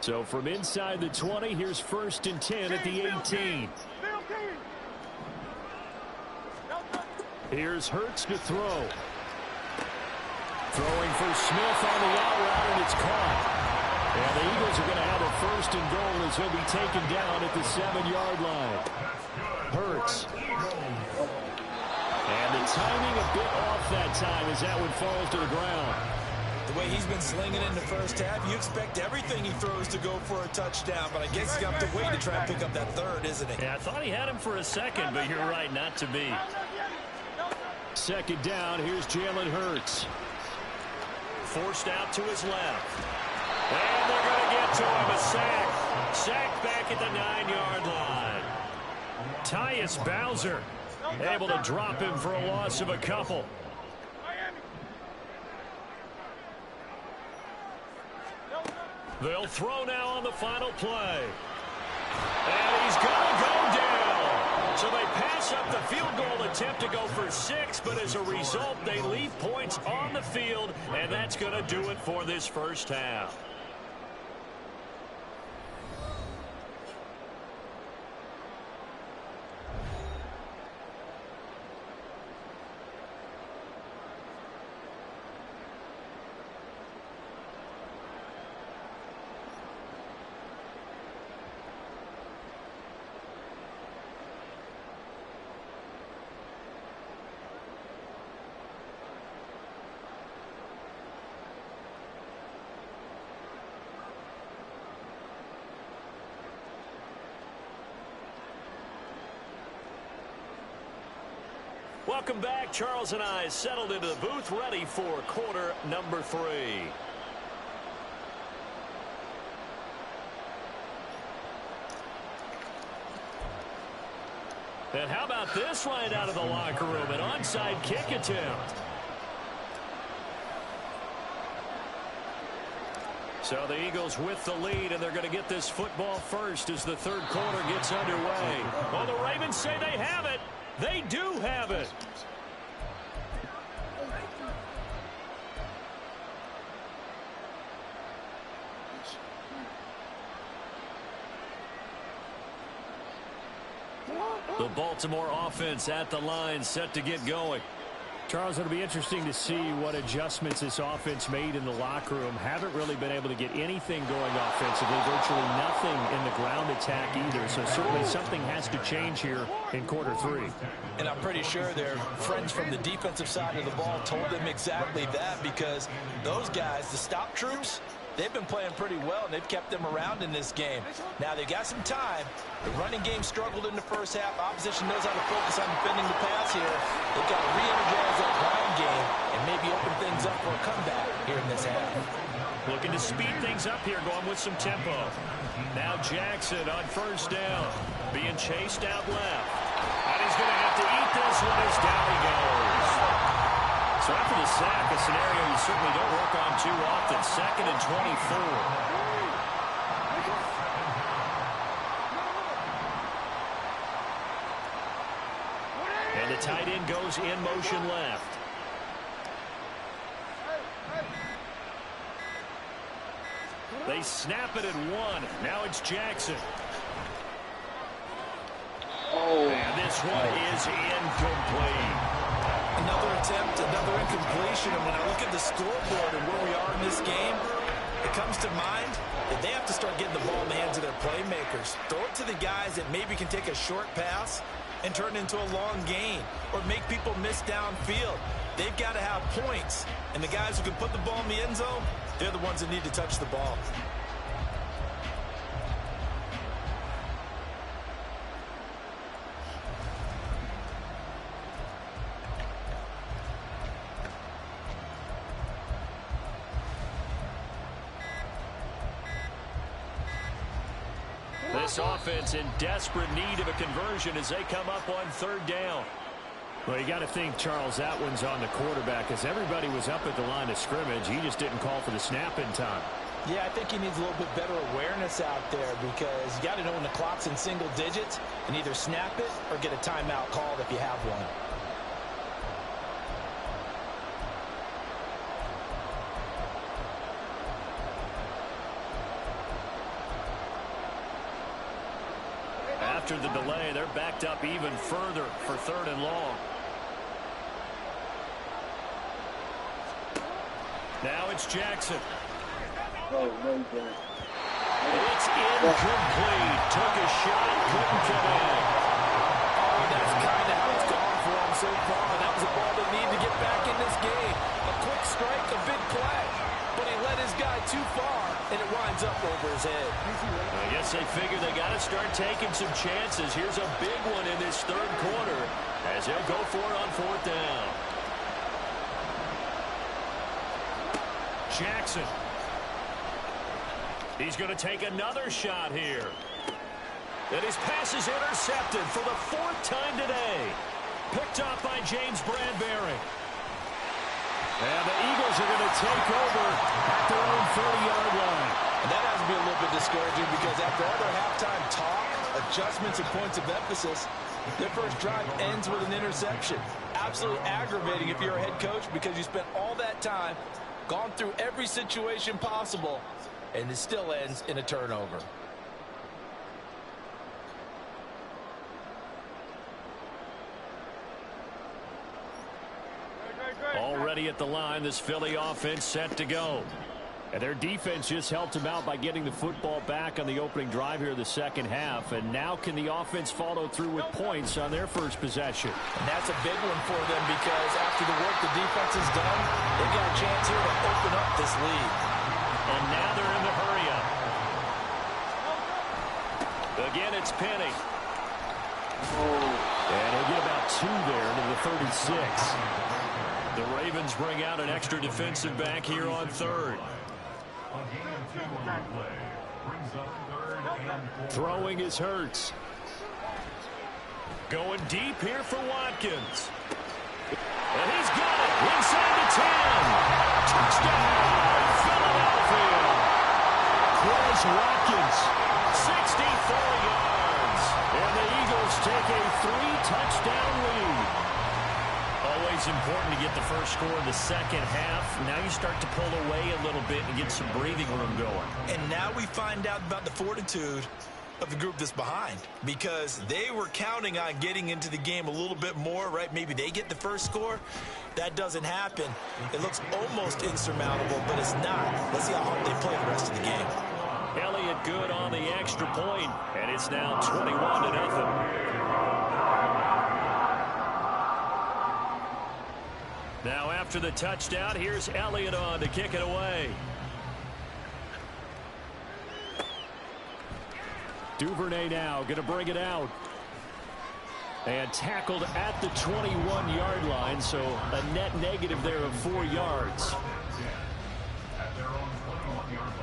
So from inside the 20, here's 1st and 10 at the 18. Here's Hurts to throw. Throwing for Smith on the out route, and it's caught. And the Eagles are going to have a 1st and goal as he'll be taken down at the 7-yard line. Hurts. And the timing a bit off that time as that one falls to the ground. The way he's been slinging in the first half, you expect everything he throws to go for a touchdown, but I guess he's going to have to wait to try and pick up that 3rd, isn't he? Yeah, I thought he had him for a second, but you're right, not to be. 2nd down, here's Jalen Hurts. Forced out to his left. And they're going to get to him, a sack. Sack back at the 9-yard line. Tyus Bowser able to drop him for a loss of a couple. They'll throw now on the final play. And he's going to go down. So they pass up the field goal attempt to go for 6, but as a result, they leave points on the field, and that's going to do it for this first half. Welcome back. Charles and I settled into the booth, ready for quarter number 3. And how about this right out of the locker room? An onside kick attempt. So the Eagles with the lead, and they're going to get this football first as the 3rd quarter gets underway. Well, the Ravens say they have it. They do have it. The Baltimore offense at the line, set to get going. Charles, it'll be interesting to see what adjustments this offense made in the locker room. Haven't really been able to get anything going offensively, virtually nothing in the ground attack either. So certainly something has to change here in quarter 3. And I'm pretty sure their friends from the defensive side of the ball told them exactly that, because those guys, the stop troops, they've been playing pretty well, and they've kept them around in this game. Now, they've got some time. The running game struggled in the first half. Opposition knows how to focus on defending the pass here. They've got to re-energize that ground game and maybe open things up for a comeback here in this half. Looking to speed things up here, going with some tempo. Now Jackson on 1st down, being chased out left. And he's going to have to eat this one as down he goes. So after the sack, a scenario you certainly don't work on too often. 2nd and 24. And the tight end goes in motion left. They snap it at 1. Now it's Jackson. And this one is incomplete. Another attempt, another incompletion. And when I look at the scoreboard and where we are in this game, it comes to mind that they have to start getting the ball in the hands of their playmakers. Throw it to the guys that maybe can take a short pass and turn it into a long gain, or make people miss downfield. They've got to have points. And the guys who can put the ball in the end zone, they're the ones that need to touch the ball. This offense in desperate need of a conversion as they come up on third down. Well, you got to think, Charles, that one's on the quarterback as everybody was up at the line of scrimmage. He just didn't call for the snap in time. Yeah, I think he needs a little bit better awareness out there because you got to know when the clock's in single digits and either snap it or get a timeout called if you have one. After the delay, they're backed up even further for third and long. Now it's Jackson. It's incomplete. Took a shot, couldn't get in. Oh, that's kind of how it's gone for him so far. That was a ball that needed to get back in this game. A quick strike, a big play. But he let his guy too far, and it winds up over his head. I guess they figure they got to start taking some chances. Here's a big one in this third quarter as they'll go for it on fourth down. Jackson. He's going to take another shot here. And his pass is intercepted for the fourth time today. Picked up by James Bradbury. And the Eagles are going to take over at their own 30-yard line. And that has to be a little bit discouraging because after all their halftime talk, adjustments and points of emphasis, their first drive ends with an interception. Absolutely aggravating if you're a head coach because you spent all that time, gone through every situation possible, and it still ends in a turnover. Already at the line, this Philly offense set to go. And their defense just helped them out by getting the football back on the opening drive here in the second half. And now can the offense follow through with points on their first possession? And that's a big one for them because after the work the defense has done, they've got a chance here to open up this lead. And now they're in the hurry-up. Again, it's Penny. And he'll get about 2 there into the 36. The Ravens bring out an extra defensive back here on third. Throwing is Hurts. Going deep here for Watkins. And he's got it inside the 10. Touchdown, Philadelphia. Chris Watkins, 64 yards. And the Eagles take a 3-touchdown lead. Always important to get the first score in the second half. Now you start to pull away a little bit and get some breathing room going. And now we find out about the fortitude of the group that's behind because they were counting on getting into the game a little bit more, right? Maybe they get the first score. That doesn't happen. It looks almost insurmountable, but it's not. Let's see how hard they play the rest of the game. Elliott good on the extra point, and it's now 21-0. Now after the touchdown, here's Elliott on to kick it away. Duvernay now going to bring it out. And tackled at the 21-yard line, so a net negative there of 4 yards. At their own 21-yard line.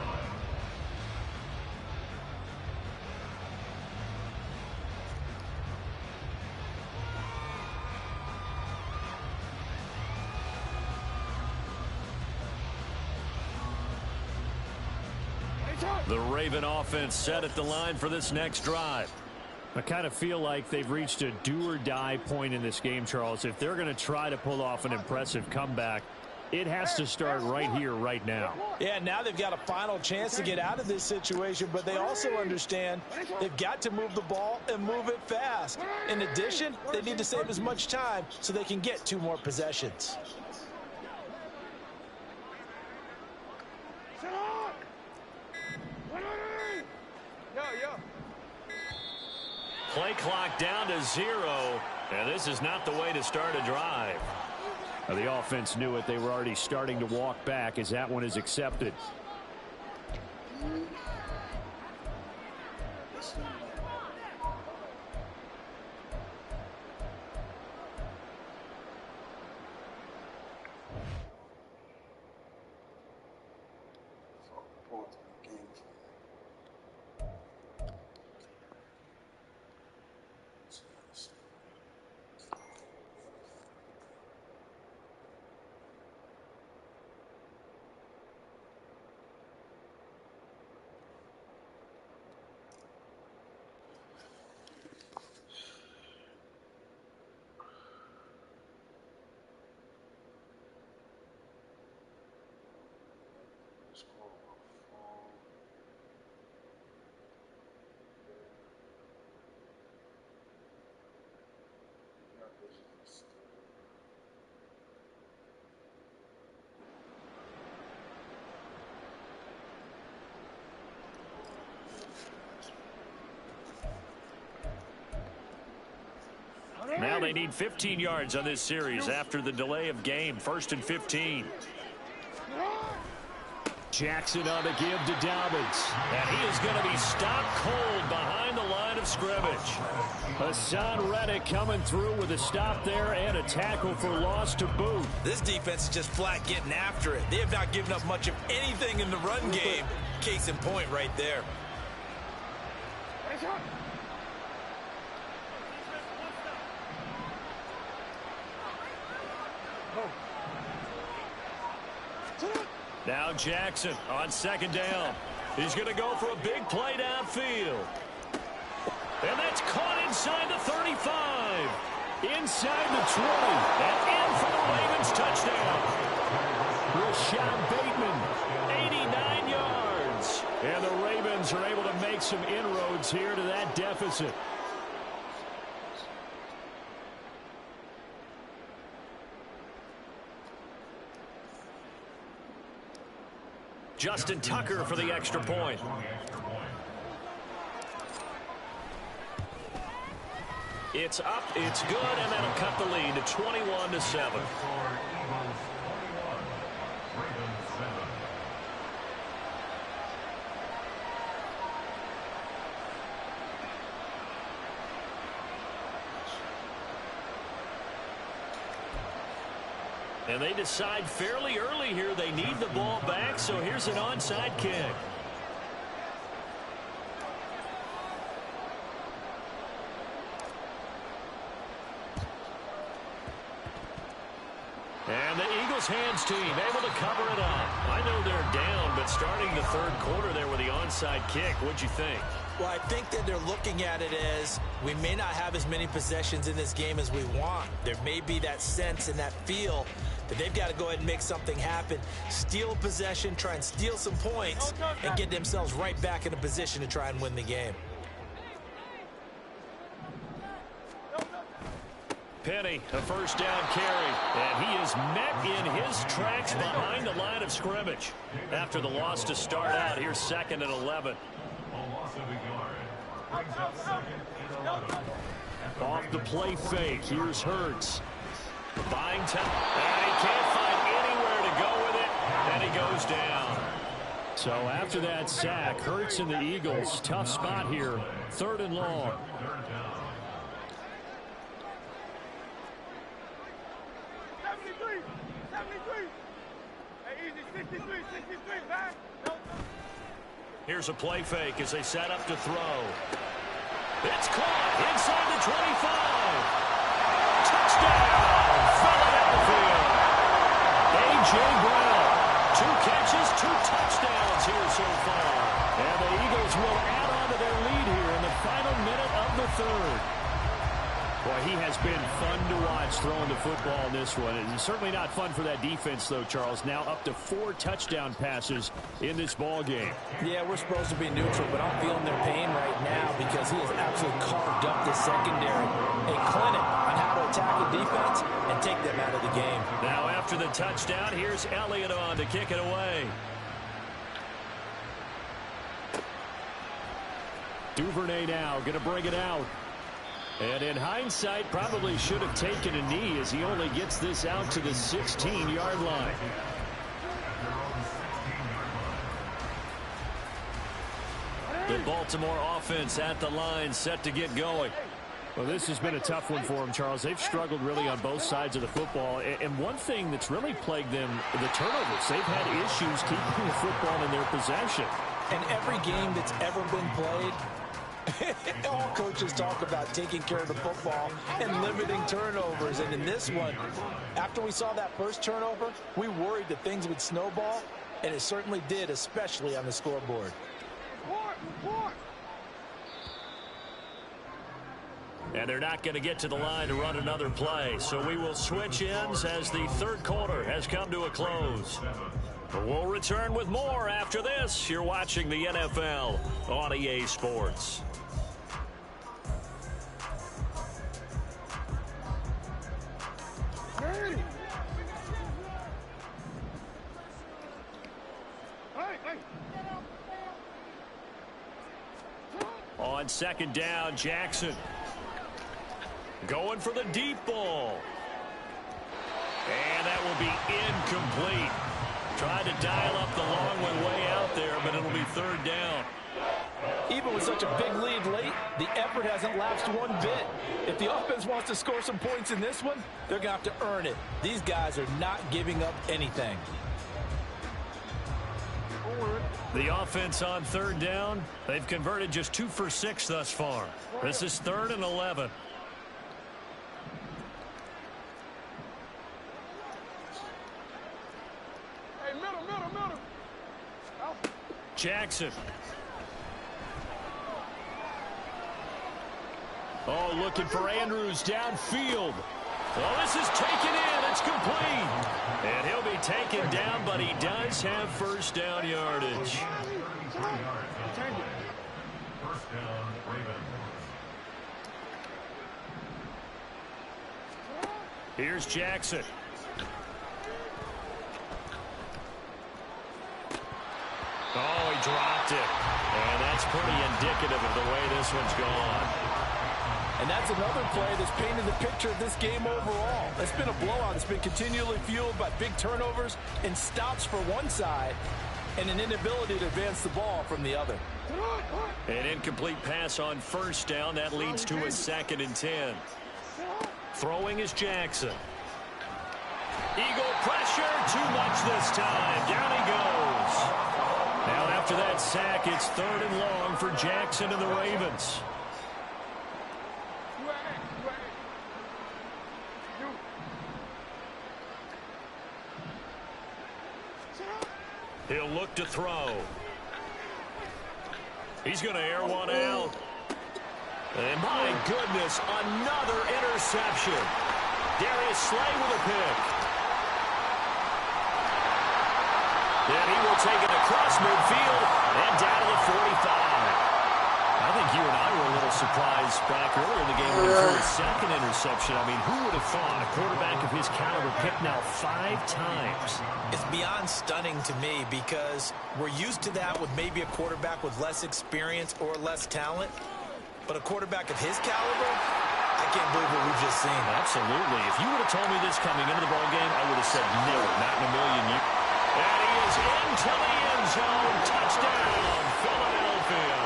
The Raven offense set at the line for this next drive. I kind of feel like they've reached a do-or-die point in this game, Charles. If they're going to try to pull off an impressive comeback, it has to start right here, right now. Yeah, now they've got a final chance to get out of this situation, but they also understand they've got to move the ball and move it fast. In addition, they need to save as much time so they can get 2 more possessions. Play clock down to 0, and this is not the way to start a drive. Now, the offense knew it. They were already starting to walk back as that one is accepted. Well, they need 15 yards on this series after the delay of game. 1st and 15. Jackson on the give to Dobbins. And he is going to be stopped cold behind the line of scrimmage. Hassan Reddick coming through with a stop there and a tackle for loss to boot. This defense is just flat getting after it. They have not given up much of anything in the run game. Case in point right there. Now Jackson on 2nd down. He's going to go for a big play downfield. And that's caught inside the 35. Inside the 20. And in for the Ravens touchdown. Rashad Bateman, 89 yards. And the Ravens are able to make some inroads here to that deficit. Justin Tucker for the extra point. It's up, it's good, and that'll cut the lead to 21-7. And they decide fairly early here they need the ball back, so here's an onside kick. And the Eagles hands team able to cover it up. I know they're down, but starting the 3rd quarter there with the onside kick, what'd you think? Well, I think that they're looking at it as we may not have as many possessions in this game as we want. There may be that sense and that feel that they've got to go ahead and make something happen, steal possession, try and steal some points, and get themselves right back in a position to try and win the game. Penny, a 1st down carry, and he is met in his tracks behind the line of scrimmage. After the loss to start out, here's 2nd and 11. Off the play fake, here's Hurts. Buying time, and he can't find anywhere to go with it, and he goes down. So after that sack, Hurts and the Eagles, tough spot here, 3rd and long. Here's a play fake as they set up to throw. It's caught inside the 25. Touchdown! Philadelphia. A.J. Brown. 2 catches, 2 touchdowns here so far. And the Eagles will add on to their lead here in the final minute of the 3rd. Boy, he has been fun to watch throwing the football in this one. It's certainly not fun for that defense, though, Charles. Now up to 4 touchdown passes in this ball game. Yeah, we're supposed to be neutral, but I'm feeling their pain right now because he has absolutely carved up the secondary. A clinic on how to attack a defense and take them out of the game. Now after the touchdown, here's Elliott on to kick it away. Duvernay now going to bring it out. And in hindsight, probably should have taken a knee as he only gets this out to the 16-yard line. The Baltimore offense at the line, set to get going. Well, this has been a tough one for them, Charles. They've struggled really on both sides of the football. And one thing that's really plagued them, the turnovers. They've had issues keeping the football in their possession. And every game that's ever been played, all coaches talk about taking care of the football and limiting turnovers. And in this one, after we saw that first turnover, we worried that things would snowball, and it certainly did, especially on the scoreboard. And they're not going to get to the line to run another play. So we will switch ends as the 3rd quarter has come to a close. We'll return with more after this. You're watching the NFL on EA Sports. On 2nd down, Jackson. Going for the deep ball. And that will be incomplete. Tried to dial up the long one way out there, but it'll be third down. Even with such a big lead late, the effort hasn't lapsed one bit. If the offense wants to score some points in this one, they're going to have to earn it. These guys are not giving up anything. The offense on third down, they've converted just 2 for 6 thus far. This is 3rd and 11. Hey, middle. Jackson. Oh, looking for Andrews downfield. Oh, this is taken in. It's complete. And he'll be taken down, but he does have first down yardage. First down, Ravens. Here's Jackson. Oh, he dropped it. And that's pretty indicative of the way this one's gone. And that's another play that's painted the picture of this game overall. It's been a blowout. It's been continually fueled by big turnovers and stops for one side and an inability to advance the ball from the other. An incomplete pass on first down. That leads to a 2nd and 10. Throwing is Jackson. Eagle pressure. Too much this time. Down he goes. Now after that sack, it's 3rd and long for Jackson and the Ravens. He'll look to throw. He's going to air one out. And my goodness, another interception. Darius Slay with a pick. And he will take it across midfield and down to the 45. I think you and I were a little surprised back earlier in the game when he threw his 2nd interception. I mean, who would have thought a quarterback of his caliber picked now 5 times? It's beyond stunning to me because we're used to that with maybe a quarterback with less experience or less talent. But a quarterback of his caliber, I can't believe what we've just seen. Absolutely. If you would have told me this coming into the ballgame, I would have said no, not in a million years. And he is into the end zone. Touchdown, Philadelphia.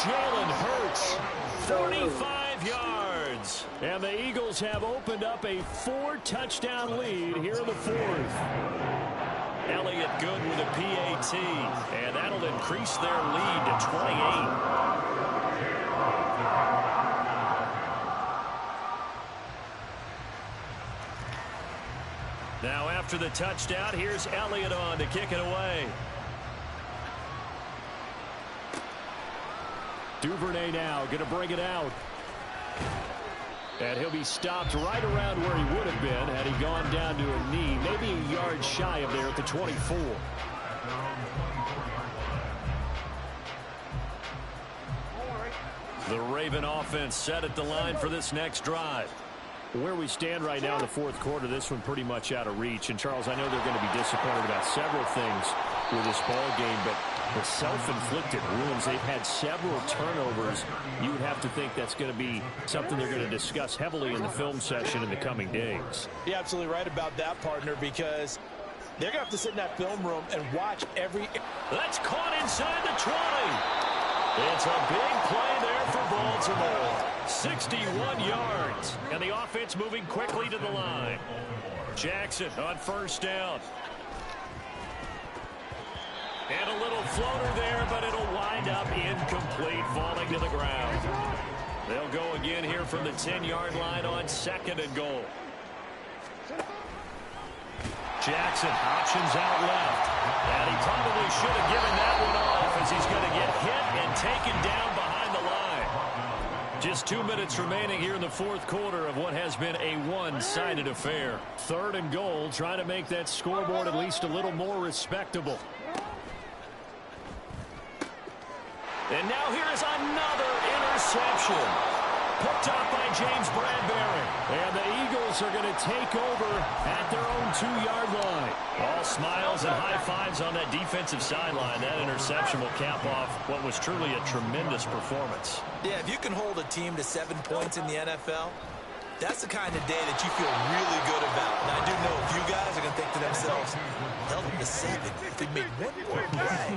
Jalen Hurts, 45 yards. And the Eagles have opened up a 4-touchdown lead here in the 4th. Elliott good with a PAT. And that'll increase their lead to 28. Now after the touchdown, here's Elliott on to kick it away. Duvernay now going to bring it out. And he'll be stopped right around where he would have been had he gone down to a knee, maybe a yard shy of there at the 24. The Raven offense set at the line for this next drive. Where we stand right now in the 4th quarter, this one pretty much out of reach. And, Charles, I know they're going to be disappointed about several things with this ball game, but the self-inflicted wounds, they've had several turnovers. You would have to think that's going to be something they're going to discuss heavily in the film session in the coming days. You're absolutely right about that, partner, because they're going to have to sit in that film room and watch every... That's caught inside the 20. It's a big play there for Baltimore. 61 yards. And the offense moving quickly to the line. Jackson on first down. And a little floater there, but it'll wind up incomplete, falling to the ground. They'll go again here from the 10-yard line on 2nd and goal. Jackson options out left. And he probably should have given that one off as he's going to get hit and taken down behind the line. Just 2 minutes remaining here in the 4th quarter of what has been a one-sided affair. 3rd and goal, trying to make that scoreboard at least a little more respectable. And now here is another interception. Picked off by James Bradbury. And the Eagles are going to take over at their own 2-yard line. All smiles and high fives on that defensive sideline. That interception will cap off what was truly a tremendous performance. Yeah, if you can hold a team to 7 points in the NFL, that's the kind of day that you feel really good about. And I do know a few guys are going to think to themselves, held them to 7 if they made one more play.